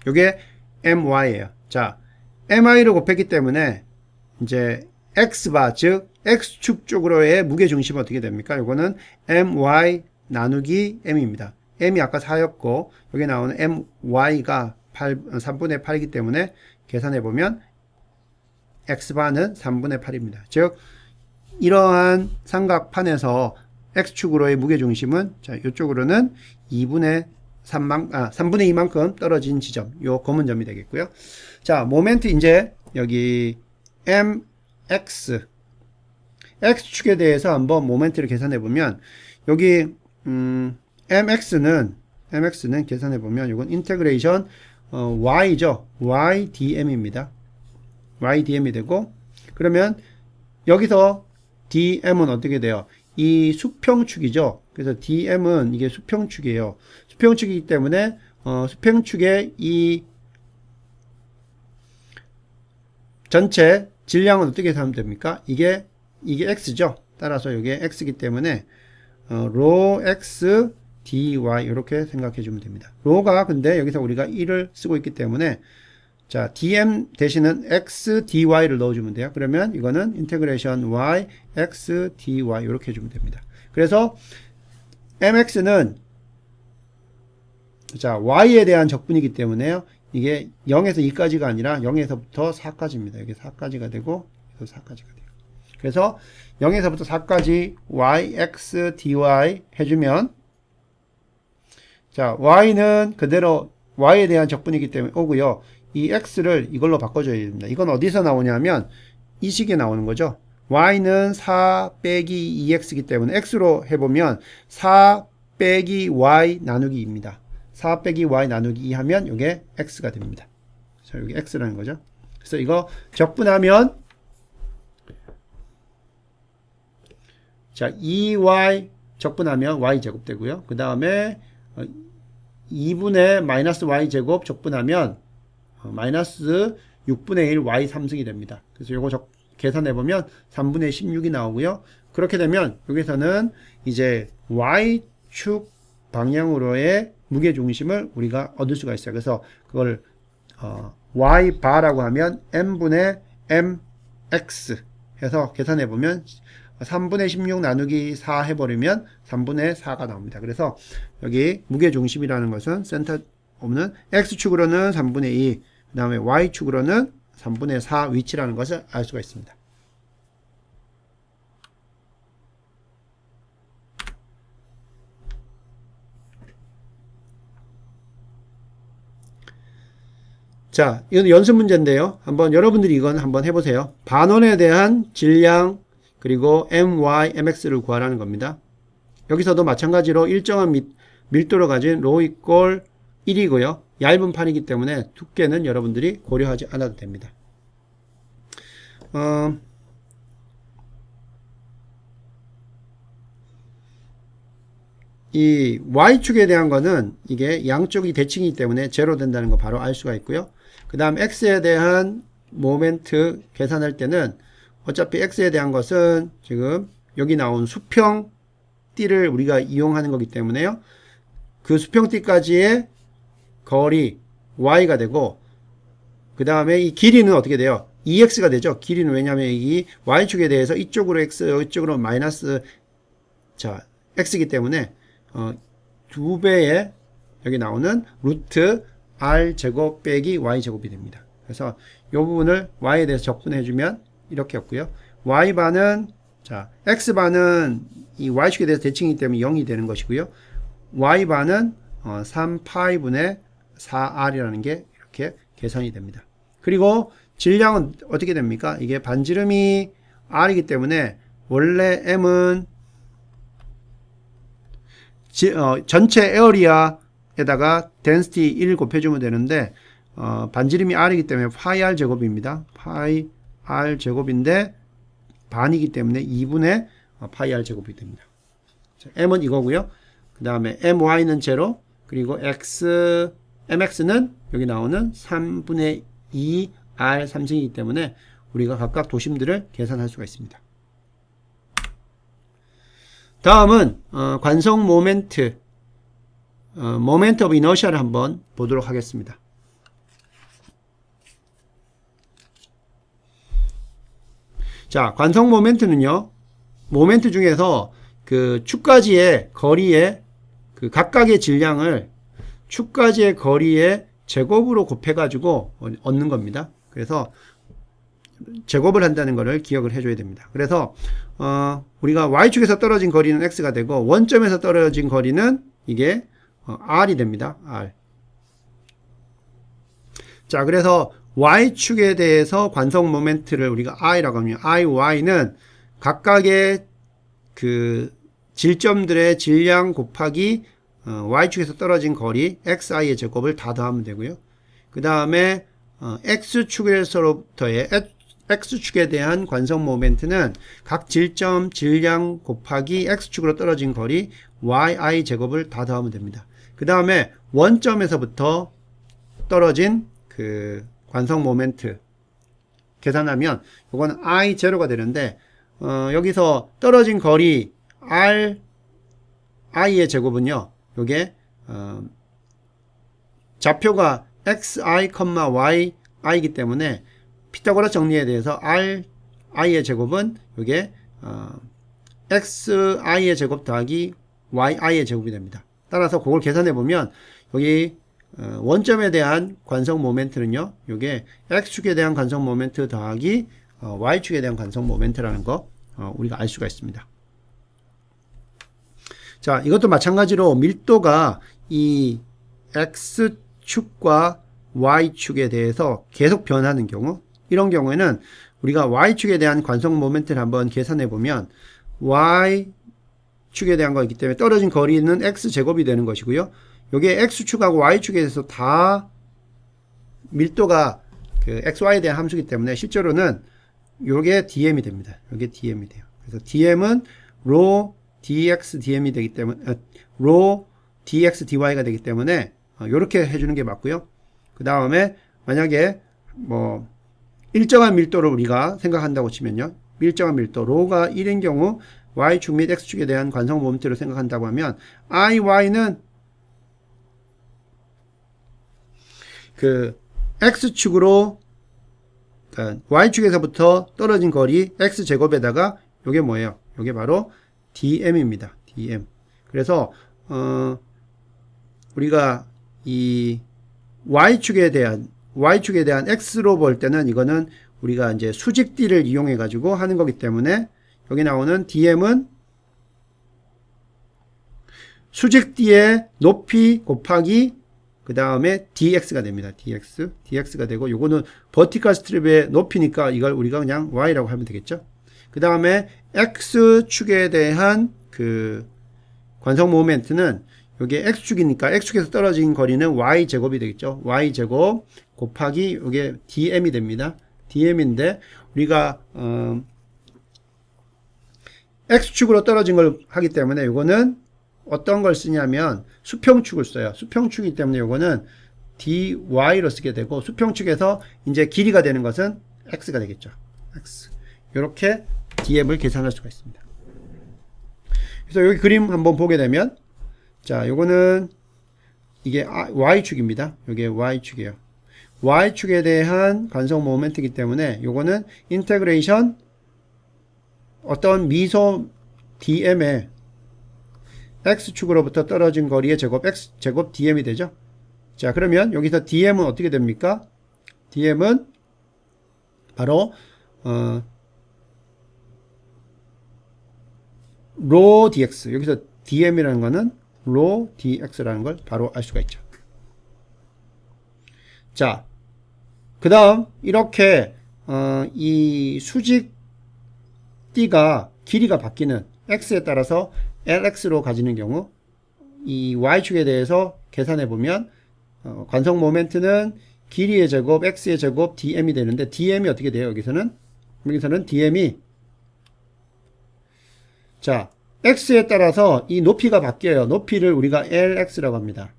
이게 my예요. 자, mi를 곱했기 때문에 이제 x바 즉 x축 쪽으로의 무게중심은 어떻게 됩니까? 이거는 my 나누기 m입니다. m이 아까 4였고 여기 나오는 my가 3분의 8이기 때문에 계산해보면 x바는 3분의 8입니다. 즉 이러한 삼각판에서 x축으로의 무게중심은 자, 이쪽으로는 3분의 2만큼 떨어진 지점, 요 검은 점이 되겠고요. 자, 모멘트 이제 여기 x축에 대해서 한번 모멘트를 계산해 보면 여기 mx는 계산해 보면 이건 인테그레이션 y죠. ydm입니다. ydm이 되고 그러면 여기서 dm은 어떻게 돼요? 이 수평축이죠. 그래서 dm은 이게 수평축이에요. 수평축이기 때문에 수평축의 이 전체 질량은 어떻게 하면 됩니까? 이게 x죠. 따라서 이게 x이기 때문에 rho x dy 이렇게 생각해 주면 됩니다. rho가 근데 여기서 우리가 1을 쓰고 있기 때문에 자, dm 대신은 x dy를 넣어주면 돼요. 그러면 이거는 인테그레이션 y x dy 이렇게 해주면 됩니다. 그래서 mx는 자 y에 대한 적분이기 때문에요. 이게 0에서 2까지가 아니라 0에서부터 4까지입니다. 여기 4까지가 되고 여기서 4까지가 돼요. 그래서 0에서부터 4까지 y x dy 해주면 자 y는 그대로 y에 대한 적분이기 때문에 오고요. 이 x를 이걸로 바꿔줘야 됩니다. 이건 어디서 나오냐면 이 식에 나오는 거죠. y는 4 빼기 2x이기 때문에 x로 해보면 4 빼기 y 나누기 2입니다. 4 빼기 y 나누기 2 하면 이게 x가 됩니다. 그래서 여기 x라는 거죠. 그래서 이거 적분하면 자 2y 적분하면 y제곱 되고요. 그 다음에 2분의 마이너스 y제곱 적분하면 마이너스 6분의 1 y 3승이 됩니다. 그래서 요거 계산해보면 3분의 16이 나오고요. 그렇게 되면 여기서는 이제 y축 방향으로의 무게중심을 우리가 얻을 수가 있어요. 그래서 그걸 y바라고 하면 m분의 mx 해서 계산해보면 3분의 16 나누기 4 해버리면 3분의 4가 나옵니다. 그래서 여기 무게중심이라는 것은 센터 없는 x축으로는 3분의 2, 그 다음에 y축으로는 3분의 4 위치라는 것을 알 수가 있습니다. 자, 이건 연습 문제인데요. 한번 여러분들이 이건 한번 해보세요. 반원에 대한 질량 그리고 my, mx를 구하라는 겁니다. 여기서도 마찬가지로 일정한 밀도를 가진 rho equal 1이고요. 얇은 판이기 때문에 두께는 여러분들이 고려하지 않아도 됩니다. 이 y축에 대한 거는 이게 양쪽이 대칭이기 때문에 제로 된다는 거 바로 알 수가 있고요. 그 다음 x에 대한 모멘트 계산할 때는 어차피 x에 대한 것은 지금 여기 나온 수평띠를 우리가 이용하는 거기 때문에요. 그 수평띠까지의 거리 y가 되고 그 다음에 이 길이는 어떻게 돼요? 2x가 되죠. 길이는 왜냐하면 이 y축에 대해서 이쪽으로 x 이쪽으로 마이너스 자 x이기 때문에 2배의 여기 나오는 루트 r 제곱 빼기 y 제곱이 됩니다. 그래서 이 부분을 y에 대해서 적분해 주면 이렇게 했고요. y바는 자 x바는 이 y축에 대해서 대칭이기 때문에 0이 되는 것이고요. y바는 3파이분의 4r이라는 게 이렇게 계산이 됩니다. 그리고 질량은 어떻게 됩니까? 이게 반지름이 r이기 때문에 원래 m은 전체 에어리아에다가 density 1 곱해주면 되는데 반지름이 r이기 때문에 파이 r 제곱입니다. 파이 r 제곱인데 반이기 때문에 2분의 파이 r 제곱이 됩니다. 자, m은 이거고요. 그 다음에 my는 제로 그리고 mx는 여기 나오는 3분의 2 r 3승이기 때문에 우리가 각각 도심들을 계산할 수가 있습니다. 다음은 관성 모멘트 모멘트 오브 이너시아를 한번 보도록 하겠습니다. 자, 관성 모멘트는요, 모멘트 중에서 그 축까지의 거리의 그 각각의 질량을 축까지의 거리의 제곱으로 곱해가지고 얻는 겁니다. 그래서 제곱을 한다는 것을 기억을 해줘야 됩니다. 그래서 우리가 y축에서 떨어진 거리는 x가 되고 원점에서 떨어진 거리는 이게 r이 됩니다. r. 자, 그래서 y축에 대해서 관성 모멘트를 우리가 i라고 하면 i, y는 각각의 그 질점들의 질량 곱하기 y축에서 떨어진 거리 xi의 제곱을 다 더하면 되고요. 그 다음에 x축에서로부터의 x축에 대한 관성 모멘트는 각 질점 질량 곱하기 x축으로 떨어진 거리 yi 제곱을 다 더하면 됩니다. 그 다음에 원점에서부터 떨어진 그 관성 모멘트 계산하면 이거는 i0가 되는데 여기서 떨어진 거리 i의 제곱은요, 요게 좌표가 xi, yi이기 때문에 피타고라스 정리에 대해서 i의 제곱은 요게 xi의 제곱 더하기 yi의 제곱이 됩니다. 따라서 그걸 계산해 보면 여기 원점에 대한 관성 모멘트는요, 요게 x축에 대한 관성 모멘트 더하기 y축에 대한 관성 모멘트라는 거 우리가 알 수가 있습니다. 자, 이것도 마찬가지로 밀도가 이 x축과 y축에 대해서 계속 변하는 경우, 이런 경우에는 우리가 y축에 대한 관성 모멘트를 한번 계산해 보면 y축에 대한 거이기 때문에 떨어진 거리는 x제곱이 되는 것이고요. 요게 x축하고 y축에 대해서 다 밀도가 그 xy에 대한 함수이기 때문에 실제로는 요게 dm이 됩니다. 요게 dm이 돼요. 그래서 dm은 rho dx dm이 되기 때문에 rho dx dy가 되기 때문에 요렇게 해주는 게 맞고요. 그 다음에 만약에 뭐 일정한 밀도를 우리가 생각한다고 치면요, 일정한 밀도 rho가 1인 경우 y축 및 x축에 대한 관성 모멘트를 생각한다고 하면 iy는 그 x축으로 그러니까 y축에서부터 떨어진 거리 x제곱에다가 요게 뭐예요? 요게 바로 dm입니다. dm. 그래서 우리가 이 y축에 대한 x로 볼 때는 이거는 우리가 이제 수직 d를 이용해 가지고 하는 거기 때문에 여기 나오는 dm은 수직 d의 높이 곱하기 그 다음에 dx가 됩니다. dx가 되고, 요거는 버티컬 스트립의 높이니까 이걸 우리가 그냥 y라고 하면 되겠죠. 그 다음에 x축에 대한 그 관성 모멘트는 요게 x축이니까 x축에서 떨어진 거리는 y제곱이 되겠죠. y제곱 곱하기 요게 dm이 됩니다. dm인데 우리가 x축으로 떨어진 걸 하기 때문에 요거는 어떤 걸 쓰냐면 수평축을 써요. 수평축이기 때문에 요거는 dy로 쓰게 되고, 수평축에서 이제 길이가 되는 것은 x가 되겠죠. x. 요렇게 dm을 계산할 수가 있습니다. 그래서 여기 그림 한번 보게 되면, 자, 요거는 이게 y축입니다. 요게 y축이에요. y축에 대한 관성 모멘트이기 때문에 요거는 인테그레이션 어떤 미소 dm에 x축으로부터 떨어진 거리의 제곱 x제곱 dm이 되죠. 자, 그러면 여기서 dm은 어떻게 됩니까? dm은 바로 rho dx, 여기서 dm이라는 거는 rho dx라는 걸 바로 알 수가 있죠. 자, 그 다음 이렇게 이 수직 d가 길이가 바뀌는 x에 따라서 lx로 가지는 경우, 이 y축에 대해서 계산해 보면 관성 모멘트는 길이의 제곱 x의 제곱 dm이 되는데, dm이 어떻게 돼요? 여기서는 dm이, 자, x에 따라서 이 높이가 바뀌어요. 높이를 우리가 lx라고 합니다.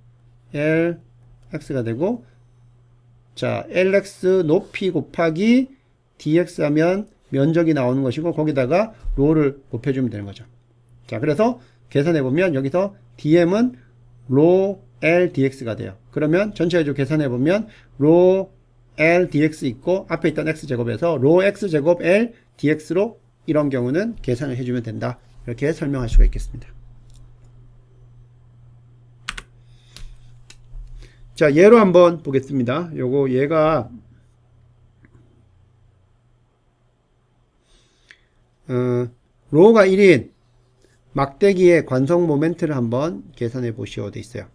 lx가 되고, 자, lx 높이 곱하기 dx 하면 면적이 나오는 것이고, 거기다가 rho를 곱해주면 되는 거죠. 자, 그래서 계산해보면 여기서 dm은 rho L dx가 돼요. 그러면 전체적으로 계산해 보면 rho L dx 있고 앞에 있던 x제곱에서 rho x제곱 L dx로 이런 경우는 계산을 해주면 된다. 이렇게 설명할 수가 있겠습니다. 자, 예로 한번 보겠습니다. 요거 얘가 로가 1인 막대기의 관성 모멘트를 한번 계산해 보시오 돼 있어요.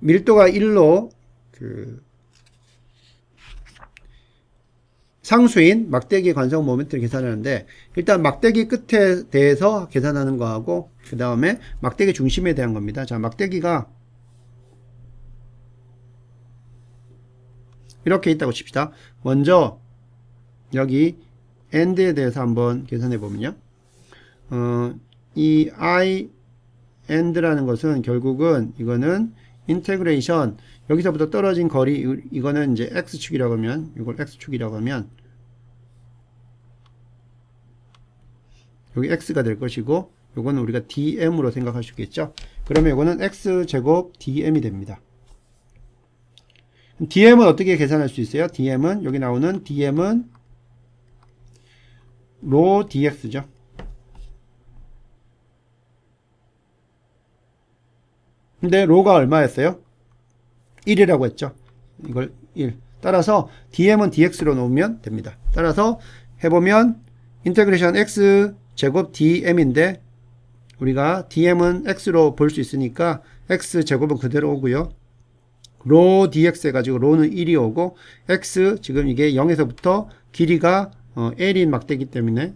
밀도가 1로 상수인 막대기의 관성 모멘트를 계산하는데, 일단 막대기 끝에 대해서 계산하는 거하고 그 다음에 막대기 중심에 대한 겁니다. 자, 막대기가 이렇게 있다고 칩시다. 먼저 여기 end에 대해서 한번 계산해 보면요, 이 I end라는 것은 결국은 이거는 인테그레이션, 여기서부터 떨어진 거리, 이거는 이제 x축이라고 하면, 이걸 x축이라고 하면 여기 x가 될 것이고, 요거는 우리가 dm으로 생각할 수 있겠죠. 그러면 이거는 x제곱 dm이 됩니다. dm은 어떻게 계산할 수 있어요? dm은 여기 나오는 dm은 rho dx죠. 근데 rho가 얼마였어요? 1이라고 했죠. 이걸 1. 따라서 dm은 dx로 놓으면 됩니다. 따라서 해보면 인테그레이션 x 제곱 dm인데 우리가 dm은 x로 볼 수 있으니까 x 제곱은 그대로 오고요. rho dx 해가지고 rho는 1이 오고, x 지금 이게 0에서부터 길이가 L인 막대기 때문에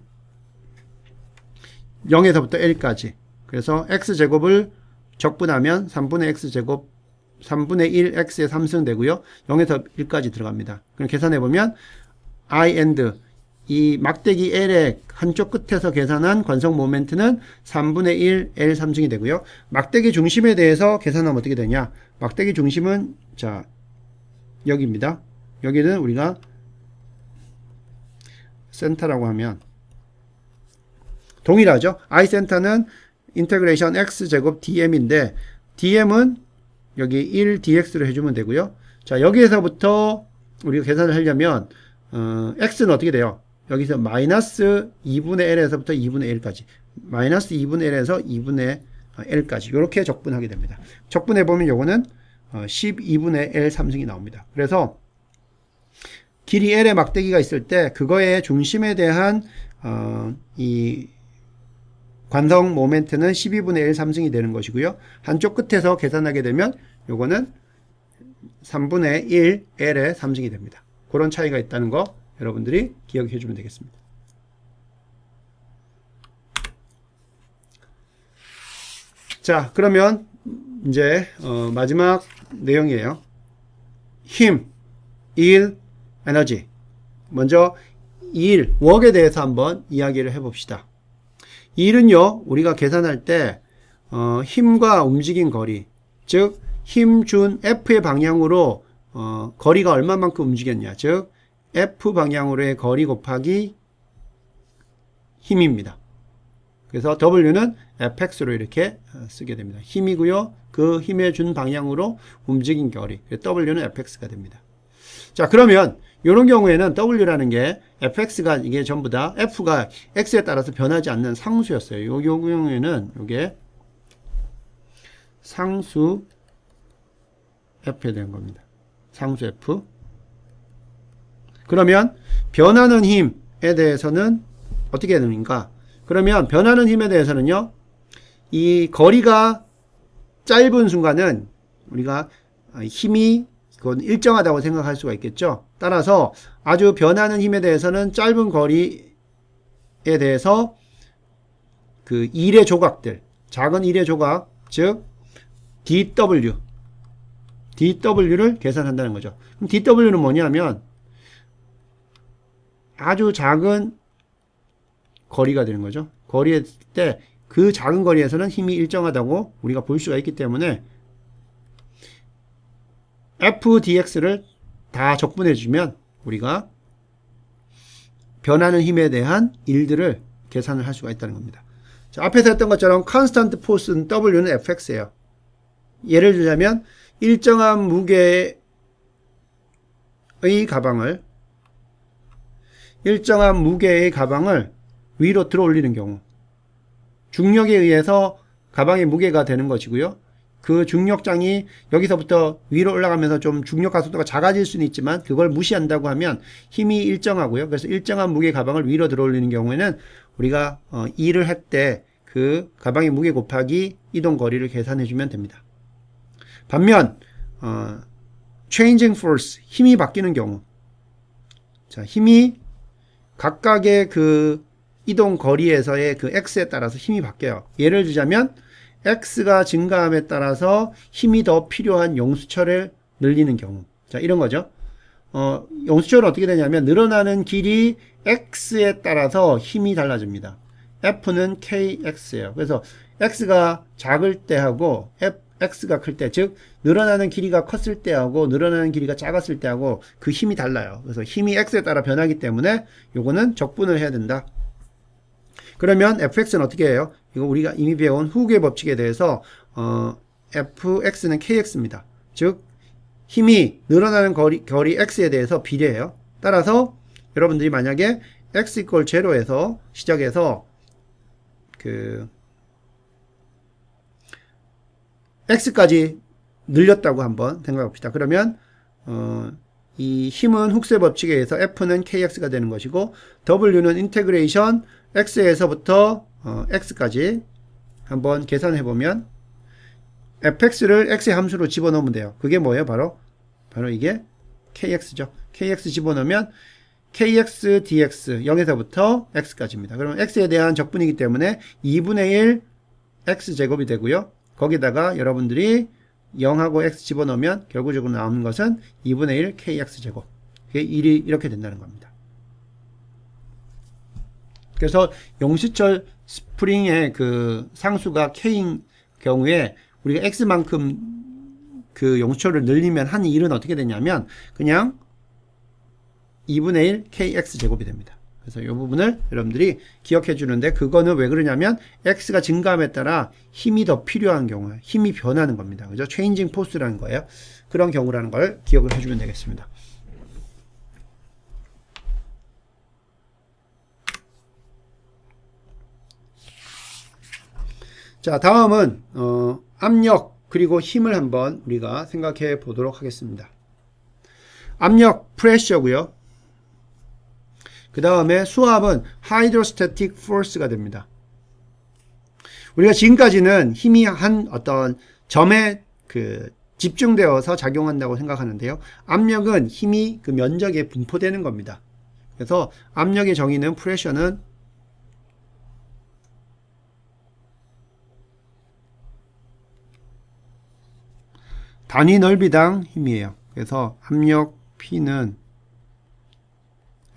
0에서부터 L까지, 그래서 x제곱을 적분하면 3분의 x제곱 3분의 1 x의 3승 되고요. 0에서 1까지 들어갑니다. 그럼 계산해보면 I end, 이 막대기 L의 한쪽 끝에서 계산한 관성 모멘트는 3분의 1 L 3승이 되고요. 막대기 중심에 대해서 계산하면 어떻게 되냐, 막대기 중심은 자 여기입니다. 여기는 우리가 센터라고 하면 동일하죠. I 센터는 인테그레이션 x제곱 dm인데 dm은 여기 1 dx로 해주면 되고요. 자, 여기에서부터 우리가 계산을 하려면 x는 어떻게 돼요? 여기서 마이너스 2분의 l에서부터 2분의 l까지, 마이너스 2분의 l에서 2분의 l까지 이렇게 적분하게 됩니다. 적분해보면 요거는 12분의 L 3승이 나옵니다. 그래서 길이 L의 막대기가 있을 때 그거의 중심에 대한 이 관성 모멘트는 12분의 L 3승이 되는 것이고요. 한쪽 끝에서 계산하게 되면 요거는 3분의 1 L의 3승이 됩니다. 그런 차이가 있다는 거 여러분들이 기억해 주면 되겠습니다. 자, 그러면 이제 마지막 내용이에요. 힘, 일, 에너지. 먼저 일, 웍에 대해서 한번 이야기를 해봅시다. 일은요, 우리가 계산할 때 힘과 움직인 거리, 즉 힘 준 F의 방향으로 거리가 얼마만큼 움직였냐, 즉 F 방향으로의 거리 곱하기 힘입니다. 그래서 W는 Fx로 이렇게 쓰게 됩니다. 힘이고요. 그 힘에 준 방향으로 움직인 거리, W는 Fx가 됩니다. 자, 그러면 이런 경우에는 W라는 게 Fx가 이게 전부 다 F가 X에 따라서 변하지 않는 상수였어요. 요 경우에는 이게 상수 F에 대한 겁니다. 상수 F. 그러면 변하는 힘에 대해서는 어떻게 되는가? 그러면 변하는 힘에 대해서는요, 이 거리가 짧은 순간은 우리가 힘이 그건 일정하다고 생각할 수가 있겠죠. 따라서 아주 변하는 힘에 대해서는 짧은 거리에 대해서 그 일의 조각들, 작은 일의 조각, 즉 dW를 계산한다는 거죠. 그럼 dW는 뭐냐면 아주 작은 거리가 되는 거죠. 거리에 때 그 작은 거리에서는 힘이 일정하다고 우리가 볼 수가 있기 때문에 FDX를 다 적분해 주면 우리가 변하는 힘에 대한 일들을 계산을 할 수가 있다는 겁니다. 자, 앞에서 했던 것처럼 constant force는 W는 Fx예요. 예를 들자면 일정한 무게의 가방을 위로 들어 올리는 경우, 중력에 의해서 가방의 무게가 되는 것이고요. 그 중력장이 여기서부터 위로 올라가면서 좀 중력 가속도가 작아질 수는 있지만 그걸 무시한다고 하면 힘이 일정하고요. 그래서 일정한 무게 가방을 위로 들어 올리는 경우에는 우리가 일을 할 때 그 가방의 무게 곱하기 이동 거리를 계산해 주면 됩니다. 반면 changing force, 힘이 바뀌는 경우, 자, 힘이 각각의 그 이동 거리에서의 그 x에 따라서 힘이 바뀌어요. 예를 들자면 x가 증가함에 따라서 힘이 더 필요한 용수철을 늘리는 경우, 자, 이런 거죠. 용수철은 어떻게 되냐면 늘어나는 길이 x에 따라서 힘이 달라집니다. F는 kx예요. 그래서 x가 작을 때하고 x가 클 때, 즉 늘어나는 길이가 컸을 때하고 늘어나는 길이가 작았을 때하고 그 힘이 달라요. 그래서 힘이 x에 따라 변하기 때문에 요거는 적분을 해야 된다. 그러면 fx는 어떻게 해요? 이거 우리가 이미 배운 후구의 법칙에 대해서 fx는 kx입니다. 즉 힘이 늘어나는 거리 x에 대해서 비례해요. 따라서 여러분들이 만약에 x = 0에서 시작해서 x까지 늘렸다고 한번 생각해 봅시다. 그러면 이 힘은 훅스의 법칙에 의해서 F는 KX가 되는 것이고 W는 인테그레이션 X에서부터 X까지 한번 계산해 보면 fx를 x의 함수로 집어넣으면 돼요. 그게 뭐예요? 바로 이게 KX죠. KX 집어넣으면 KX dx 0에서부터 x까지입니다. 그러면 x에 대한 적분이기 때문에 2분의 1 x제곱이 되고요. 거기다가 여러분들이 0하고 x 집어넣으면 결국적으로 나오는 것은 2분의 1 kx제곱. 그게 1이 이렇게 된다는 겁니다. 그래서 용수철 스프링의 그 상수가 k인 경우에 우리가 x만큼 그 용수철을 늘리면 한 일은 어떻게 되냐면 그냥 2분의 1 kx제곱이 됩니다. 그래서 이 부분을 여러분들이 기억해 주는데 그거는 왜 그러냐면 x가 증가함에 따라 힘이 더 필요한 경우에 힘이 변하는 겁니다. 그죠? 체인징 포스라는 거예요. 그런 경우라는 걸 기억을 해주면 되겠습니다. 자, 다음은 압력 그리고 힘을 한번 우리가 생각해 보도록 하겠습니다. 압력 프레셔고요. 그 다음에 수압은 hydrostatic force가 됩니다. 우리가 지금까지는 힘이 한 어떤 점에 집중되어서 작용한다고 생각하는데요. 압력은 힘이 그 면적에 분포되는 겁니다. 그래서 압력의 정의는 프레셔는 단위 넓이당 힘이에요. 그래서 압력 P는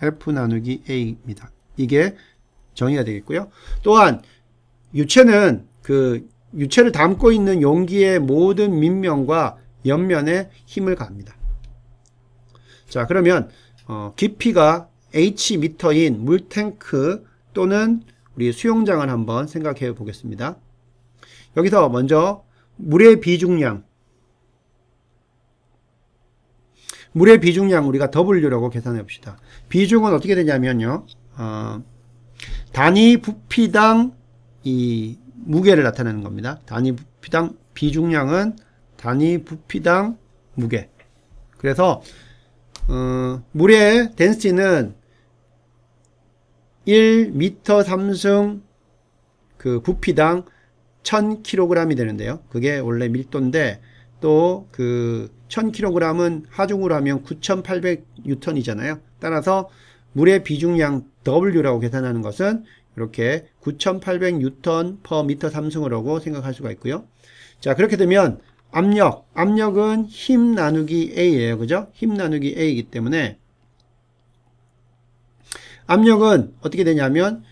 F 나누기 A입니다. 이게 정의가 되겠고요. 또한 유체는 그 유체를 담고 있는 용기의 모든 밑면과 옆면에 힘을 가합니다. 자, 그러면 깊이가 H미터인 물탱크 또는 우리 수용장을 한번 생각해 보겠습니다. 여기서 먼저 물의 비중량 우리가 W라고 계산해 봅시다. 비중은 어떻게 되냐면요. 단위 부피당 이 무게를 나타내는 겁니다. 단위 부피당 비중량은 단위 부피당 무게. 그래서 물의 덴시티는 1m 3승 그 부피당 1000kg이 되는데요. 그게 원래 밀도인데 또 그 1000kg은 하중으로 하면 9800N이잖아요. 따라서 물의 비중량 W라고 계산하는 것은 이렇게 9800N per m 3승을 하고 생각할 수가 있고요. 자, 그렇게 되면 압력은 힘 나누기 A예요. 그죠? 힘 나누기 A이기 때문에 압력은 어떻게 되냐면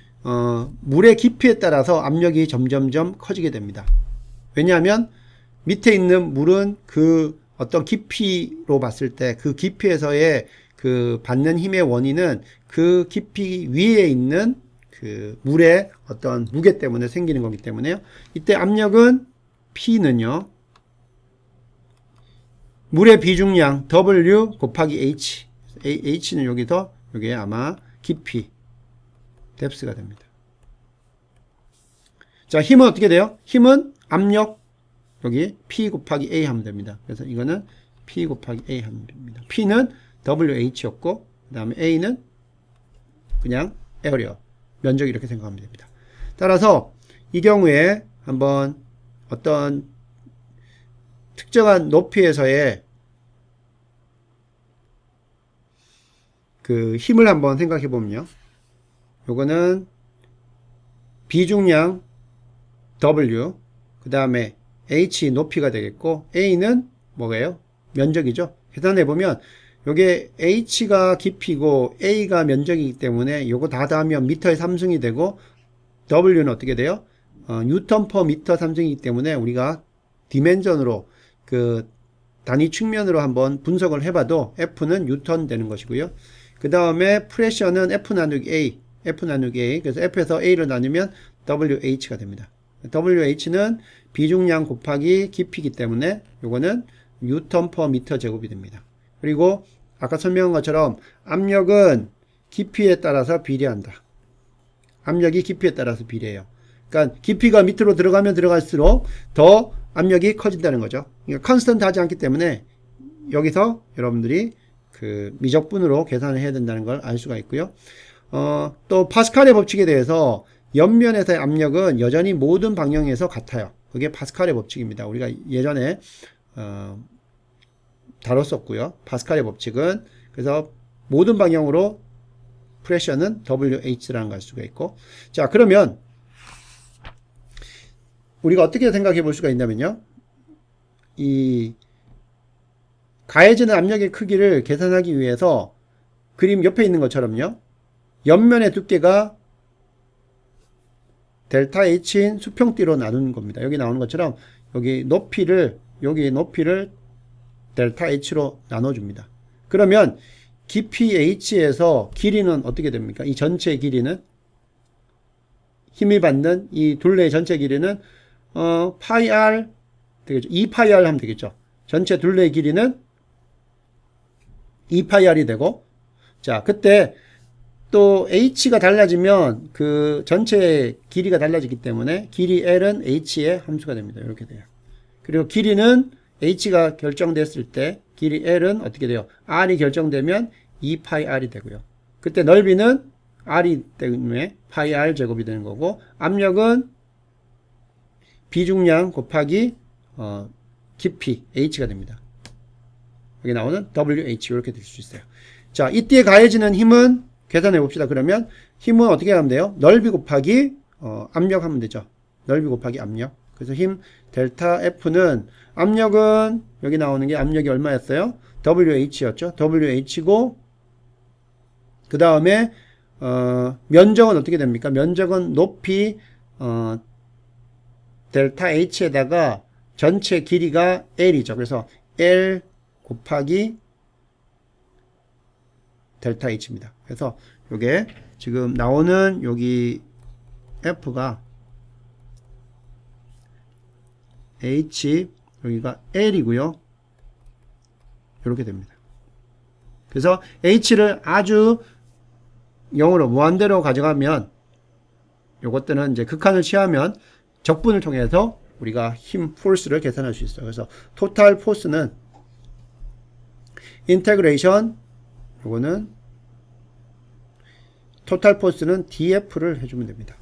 물의 깊이에 따라서 압력이 점점점 커지게 됩니다. 왜냐하면 밑에 있는 물은 그 어떤 깊이로 봤을 때 그 깊이에서의 그 받는 힘의 원인은 그 깊이 위에 있는 그 물의 어떤 무게 때문에 생기는 거기 때문에요. 이때 압력은 P는요. 물의 비중량 W 곱하기 H. H는 여기서 여기에 아마 깊이 뎁스가 됩니다. 자, 힘은 어떻게 돼요? 힘은 압력 여기 P 곱하기 A 하면 됩니다. 그래서 이거는 P 곱하기 A 하면 됩니다. P는 WH였고 그 다음에 A는 그냥 에어리어 면적 이렇게 생각하면 됩니다. 따라서 이 경우에 한번 어떤 특정한 높이에서의 그 힘을 한번 생각해 보면요. 요거는 비중량 W 그 다음에 H 높이가 되겠고 A는 뭐예요? 면적이죠. 계산해 보면 요게 H가 깊이고 A가 면적이기 때문에 요거 다 더하면 미터의 3승이 되고 W는 어떻게 돼요? 뉴턴 퍼 미터 3승이기 때문에 우리가 디멘전으로 그 단위 측면으로 한번 분석을 해봐도 F는 뉴턴 되는 것이고요. 그 다음에 프레셔는 F 나누기 A, F 나누기 A. 그래서 F에서 A를 나누면 WH가 됩니다. WH는 비중량 곱하기 깊이이기 때문에 요거는 뉴턴 퍼 미터 제곱이 됩니다. 그리고 아까 설명한 것처럼 압력은 깊이에 따라서 비례한다. 압력이 깊이에 따라서 비례해요. 그러니까 깊이가 밑으로 들어가면 들어갈수록 더 압력이 커진다는 거죠. 그러니까 컨스턴트 하지 않기 때문에 여기서 여러분들이 그 미적분으로 계산을 해야 된다는 걸 알 수가 있고요. 또 파스칼의 법칙에 대해서 옆면에서의 압력은 여전히 모든 방향에서 같아요. 그게 파스칼의 법칙입니다. 우리가 예전에 다뤘었고요. 파스칼의 법칙은 그래서 모든 방향으로 프레셔는 WH라는 걸 알 수가 있고, 자 그러면 우리가 어떻게 생각해 볼 수가 있냐면요, 이 가해지는 압력의 크기를 계산하기 위해서 그림 옆에 있는 것처럼요, 옆면의 두께가 델타 H인 수평띠로 나누는 겁니다. 여기 나오는 것처럼 여기 높이를 델타 H로 나눠줍니다. 그러면 깊이 H에서 길이는 어떻게 됩니까? 이 전체 길이는, 힘이 받는 이 둘레의 전체 길이는 파이 R 되겠죠. 2파이 R 하면 되겠죠. 전체 둘레의 길이는 2파이 R이 되고, 자 그때 또 H가 달라지면 그 전체 길이가 달라지기 때문에 길이 L은 H의 함수가 됩니다. 이렇게 돼요. 그리고 길이는 H가 결정됐을 때 길이 L은 어떻게 돼요? R이 결정되면 2파이 R이 되고요. 그때 넓이는 R이 때문에 파이 R 제곱이 되는 거고, 압력은 비중량 곱하기 깊이 H가 됩니다. 여기 나오는 WH 이렇게 될 수 있어요. 자, 이때 가해지는 힘은 계산해 봅시다. 그러면 힘은 어떻게 하면 돼요? 넓이 곱하기 압력 하면 되죠. 넓이 곱하기 압력. 그래서 힘 델타 F는, 압력은 여기 나오는 게 압력이 얼마였어요? WH였죠. WH고 그 다음에 면적은 어떻게 됩니까? 면적은 높이 델타 H에다가 전체 길이가 L이죠. 그래서 L 곱하기 델타 H입니다. 그래서 요게 지금 나오는 여기 F가 H, 여기가 L이고요. 이렇게 됩니다. 그래서 H를 아주 0으로 무한대로 가져가면, 요것들은 이제 극한을 취하면 적분을 통해서 우리가 힘, 포스를 계산할 수 있어요. 그래서 토탈 포스는 인테그레이션, 요거는 토탈 포스는 DF를 해주면 됩니다.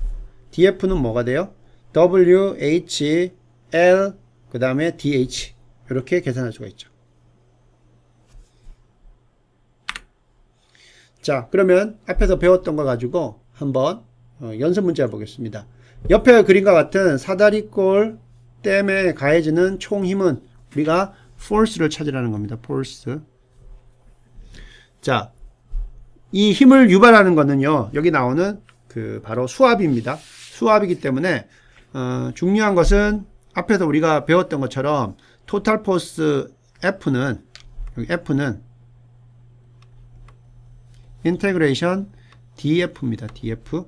DF는 뭐가 돼요? WH, L, 그 다음에 DH. 이렇게 계산할 수가 있죠. 자, 그러면 앞에서 배웠던 거 가지고 한번 연습 문제 해보겠습니다. 옆에 그림과 같은 사다리꼴 댐에 가해지는 총 힘은 우리가 force를 찾으라는 겁니다. force. 자, 이 힘을 유발하는 거는요, 여기 나오는 그 바로 수압입니다. 수압이기 때문에 중요한 것은 앞에서 우리가 배웠던 것처럼 토탈 포스 F는, 여기 F는 인테그레이션 DF입니다. DF.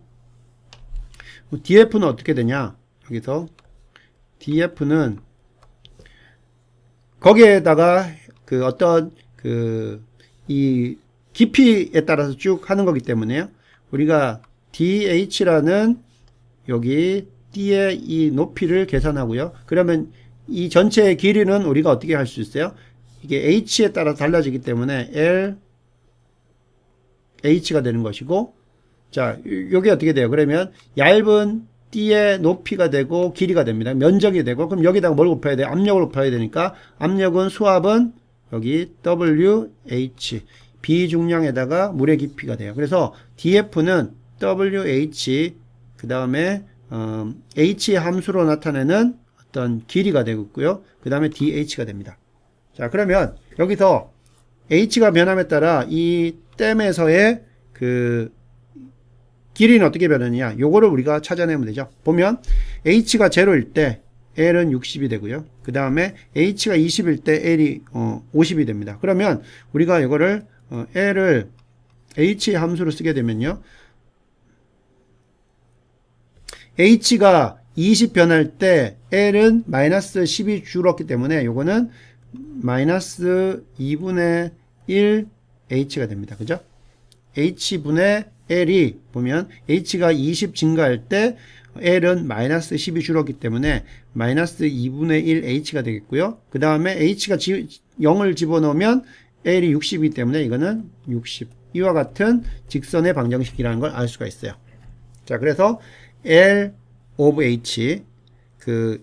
df는 어떻게 되냐? 여기서 df는 거기에다가 그 어떤 이 깊이에 따라서 쭉 하는 거기 때문에요. 우리가 dh라는 여기 d의 이 높이를 계산하고요. 그러면 이 전체의 길이는 우리가 어떻게 할 수 있어요? 이게 h에 따라 달라지기 때문에 l h가 되는 것이고, 자, 요게 어떻게 돼요? 그러면 얇은 d의 높이가 되고 길이가 됩니다. 면적이 되고, 그럼 여기다가 뭘 곱해야 돼요? 압력을 곱해야 되니까, 압력은 수압은 여기 WH, 비중량에다가 물의 깊이가 돼요. 그래서 df는 WH, 그 다음에 H의 함수로 나타내는 어떤 길이가 되고요. 그 다음에 DH가 됩니다. 자, 그러면 여기서 H가 변함에 따라 이 댐에서의 그 길이는 어떻게 변하느냐? 요거를 우리가 찾아내면 되죠. 보면 H가 0일 때 L은 60이 되고요. 그 다음에 H가 20일 때 L이 50이 됩니다. 그러면 우리가 이거를 L을 H의 함수로 쓰게 되면요. H가 20 변할 때 L은 마이너스 10이 줄었기 때문에 요거는 마이너스 2분의 1 H가 됩니다. 그죠? H분의 L이 보면 H가 20 증가할 때 L은 마이너스 10이 줄었기 때문에 마이너스 2분의 1 H가 되겠고요. 그 다음에 H가 0을 집어넣으면 L이 60이기 때문에 이거는 60. 이와 같은 직선의 방정식이라는 걸 알 수가 있어요. 자, 그래서 L of H,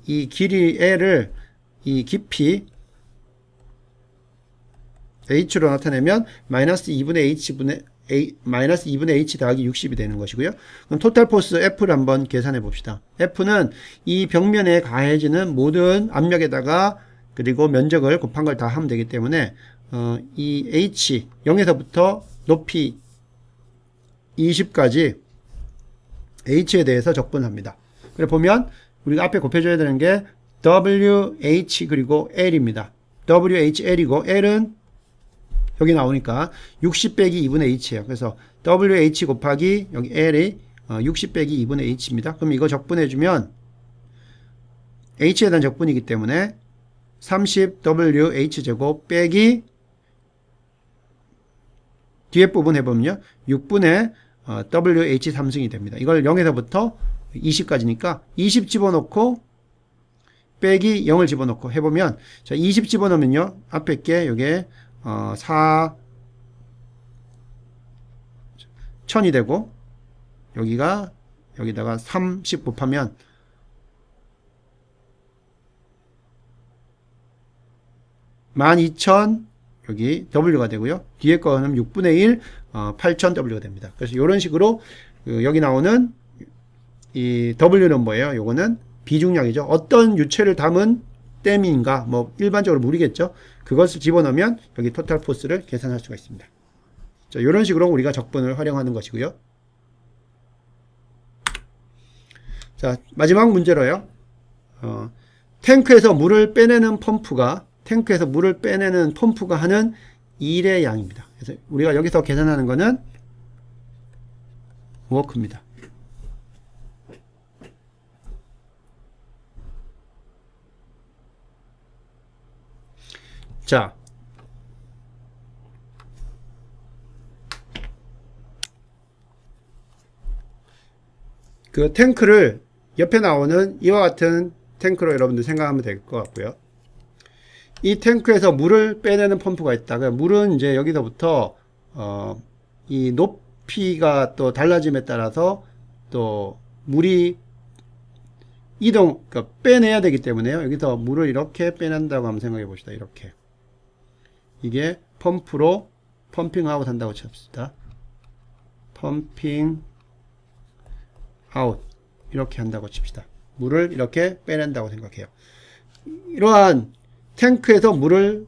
이 길이 L을 이 깊이 H로 나타내면 마이너스 2분의 H 더하기 60이 되는 것이고요. 그럼 토탈 포스 F를 한번 계산해 봅시다. F는 이 벽면에 가해지는 모든 압력에다가 그리고 면적을 곱한 걸 다 하면 되기 때문에 이 H 0에서부터 높이 20까지 H에 대해서 적분합니다. 그래 보면 우리가 앞에 곱해줘야 되는 게 WH 그리고 L입니다. WHL이고 L은 여기 나오니까 60 빼기 2분의 H예요. 그래서 WH 곱하기 여기 L이 60 빼기 2분의 H입니다. 그럼 이거 적분해주면 H에 대한 적분이기 때문에 30WH 제곱 빼기 뒤에 부분 해보면요. 6분의 WH 3승이 됩니다. 이걸 0에서부터 20까지니까 20 집어넣고 빼기 0을 집어넣고 해보면 자 20 집어넣으면요. 앞에 게 요게 1000이 되고 여기다가 30 곱하면 12,000 여기 W가 되고요. 뒤에 거는 6분의 1 8000W가 됩니다. 그래서 이런 식으로 여기 나오는 이 W는 뭐예요? 요거는 비중량이죠. 어떤 유체를 담은 댐인가 뭐 일반적으로 물이겠죠. 그것을 집어넣으면 여기 토탈 포스를 계산할 수가 있습니다. 자, 이런 식으로 우리가 적분을 활용하는 것이고요. 자, 마지막 문제로요. 탱크에서 물을 빼내는 펌프가 하는 일의 양입니다. 그래서 우리가 여기서 계산하는 거는 워크입니다. 자, 그 탱크를 옆에 나오는 이와 같은 탱크로 여러분들 생각하면 될 것 같고요. 이 탱크에서 물을 빼내는 펌프가 있다. 물은 이제 여기서부터 이 높이가 또 달라짐에 따라서 또 물이 그러니까 빼내야 되기 때문에요. 여기서 물을 이렇게 빼낸다고 한번 생각해 봅시다. 이렇게. 이게 펌프로 펌핑하고 산다고 칩시다. 펌핑 아웃 이렇게 한다고 칩시다. 물을 이렇게 빼낸다고 생각해요. 이러한 탱크에서 물을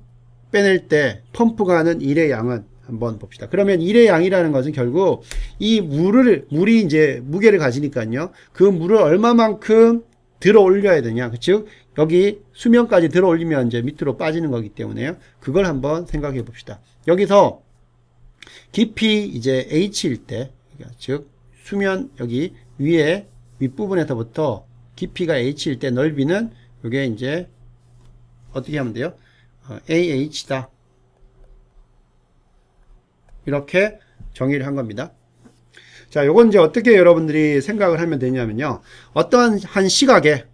빼낼 때 펌프가 하는 일의 양은 한번 봅시다. 그러면 일의 양이라는 것은 결국 이 물이 이제 무게를 가지니까요. 그 물을 얼마만큼 들어 올려야 되냐. 즉 여기 수면까지 들어 올리면 이제 밑으로 빠지는 거기 때문에요. 그걸 한번 생각해 봅시다. 여기서 깊이 이제 H일 때, 즉 수면 여기 위에 윗부분에서부터 깊이가 h일 때 넓이는 이게 이제 어떻게 하면 돼요? AH다. 이렇게 정의를 한 겁니다. 자, 요건 이제 어떻게 여러분들이 생각을 하면 되냐면요. 어떤 한 시각에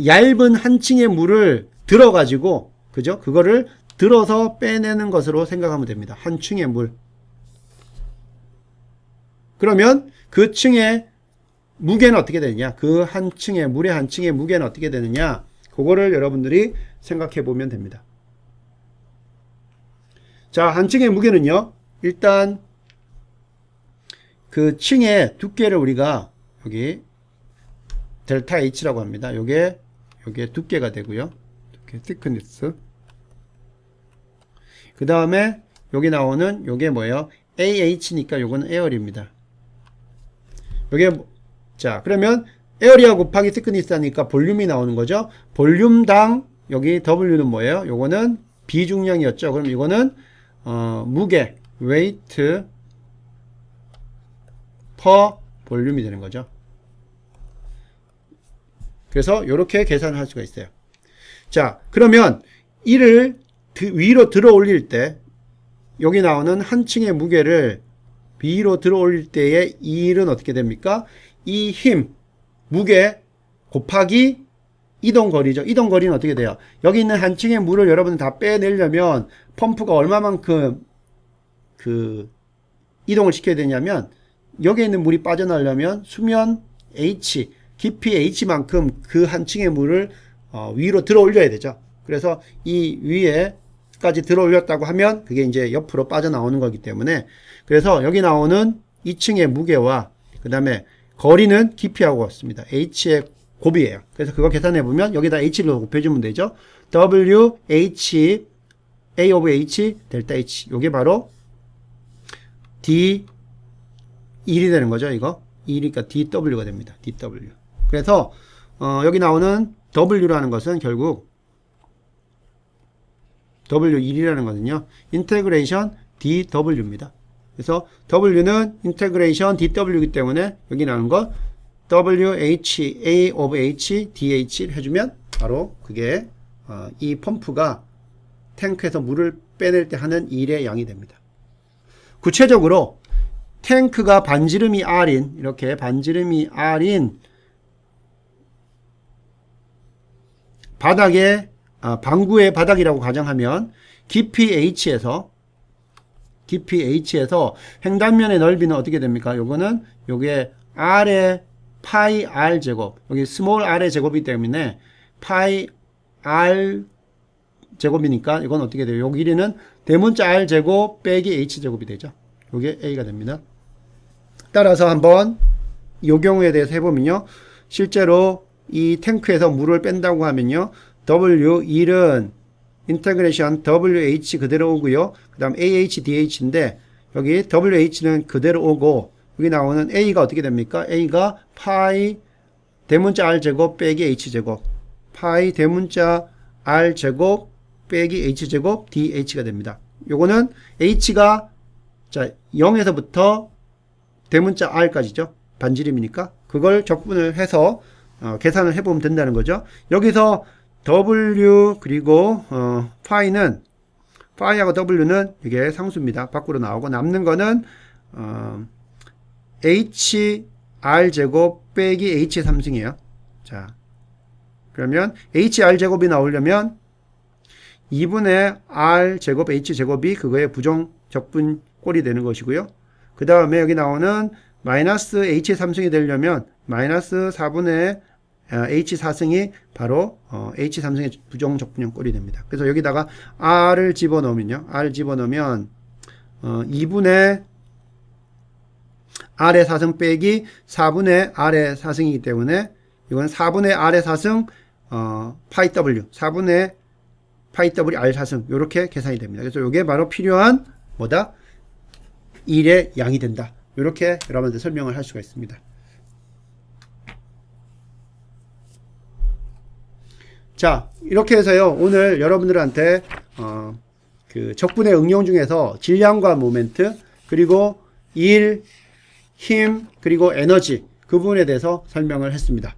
얇은 한 층의 물을 들어가지고, 그죠? 그거를 들어서 빼내는 것으로 생각하면 됩니다. 한 층의 물. 그러면 그 층의 무게는 어떻게 되느냐? 그 한 층의, 물의 한 층의 무게는 어떻게 되느냐? 그거를 여러분들이 생각해 보면 됩니다. 자, 한 층의 무게는요, 일단 그 층의 두께를 우리가 여기 델타 H라고 합니다. 요게 두께가 되고요. 두께, thickness. 그 다음에 여기 나오는 요게 뭐예요? AH니까 요거는 에어리입니다. 요게, 자, 그러면 에어리아 곱하기 thickness 하니까 볼륨이 나오는 거죠. 볼륨당 여기 W는 뭐예요? 요거는 비중량이었죠. 그럼 이거는 무게, weight per 볼륨이 되는 거죠. 그래서 이렇게 계산을 할 수가 있어요. 자, 그러면 이를 위로 들어 올릴 때 여기 나오는 한 층의 무게를 위로 들어 올릴 때의 이 일은 어떻게 됩니까? 이 힘, 무게 곱하기 이동거리죠. 이동거리는 어떻게 돼요? 여기 있는 한 층의 물을 여러분들 다 빼내려면 펌프가 얼마만큼 그 이동을 시켜야 되냐면 여기에 있는 물이 빠져나오려면 수면 H, 깊이 H만큼 그 한 층의 물을 위로 들어 올려야 되죠. 그래서 이 위에까지 들어 올렸다고 하면 그게 이제 옆으로 빠져나오는 거기 때문에 그래서 여기 나오는 2층의 무게와 그 다음에 거리는 깊이하고 같습니다. H의 곱이에요. 그래서 그거 계산해 보면 여기다 H를 곱해주면 되죠. W, H, A of H, 델타 H. 요게 바로 D 1이 되는 거죠. 이거 1이니까 DW가 됩니다. DW. 그래서 여기 나오는 W라는 것은 결국 W1이라는 것은요. 인테그레이션 DW입니다. 그래서 W는 인테그레이션 DW이기 때문에 여기 나오는 거 WH, A of H, DH를 해주면 바로 그게 이 펌프가 탱크에서 물을 빼낼 때 하는 일의 양이 됩니다. 구체적으로 탱크가 반지름이 R인 이렇게 반지름이 R인 바닥에 방구의 바닥이라고 가정하면 깊이 H에서 횡단면의 넓이는 어떻게 됩니까? 요거는 요게 R의 파이 R 제곱 여기 스몰 R의 제곱이기 때문에 파이 R 제곱이니까 이건 어떻게 돼요? 요 길이는 대문자 R 제곱 빼기 H 제곱이 되죠. 요게 A가 됩니다. 따라서 한번 요 경우에 대해서 해보면요. 실제로 이 탱크에서 물을 뺀다고 하면요. W1은 인테그레이션 WH 그대로 오고요. 그 다음 AH, DH인데 여기 WH는 그대로 오고 여기 나오는 A가 어떻게 됩니까? A가 파이 대문자 R 제곱 빼기 H 제곱 파이 대문자 R 제곱 빼기 H 제곱 DH가 됩니다. 요거는 H가 자 0에서부터 대문자 R까지죠. 반지름이니까 그걸 적분을 해서 계산을 해보면 된다는 거죠. 여기서 W 그리고 파이는 파이하고 W는 이게 상수입니다. 밖으로 나오고 남는 거는 HR 제곱 빼기 H의 3승이에요. 자 그러면 HR 제곱이 나오려면 2분의 R 제곱 H 제곱이 그거의 부정 적분 꼴이 되는 것이고요. 그 다음에 여기 나오는 마이너스 H의 3승이 되려면 마이너스 4분의 H 4승이 바로 H 3승의 부정 적분형 꼴이 됩니다. 그래서 여기다가 R을 집어넣으면요. R을 집어넣으면 2분의 R의 4승 빼기 4분의 R의 4승이기 때문에 이건 4분의 R의 4승 파이 W 4분의 파이 W R 4승 이렇게 계산이 됩니다. 그래서 이게 바로 필요한 뭐다? 1의 양이 된다. 이렇게 여러분들 설명을 할 수가 있습니다. 자, 이렇게 해서요, 오늘 여러분들한테, 그 적분의 응용 중에서 질량과 모멘트, 그리고 일, 힘, 그리고 에너지, 그 부분에 대해서 설명을 했습니다.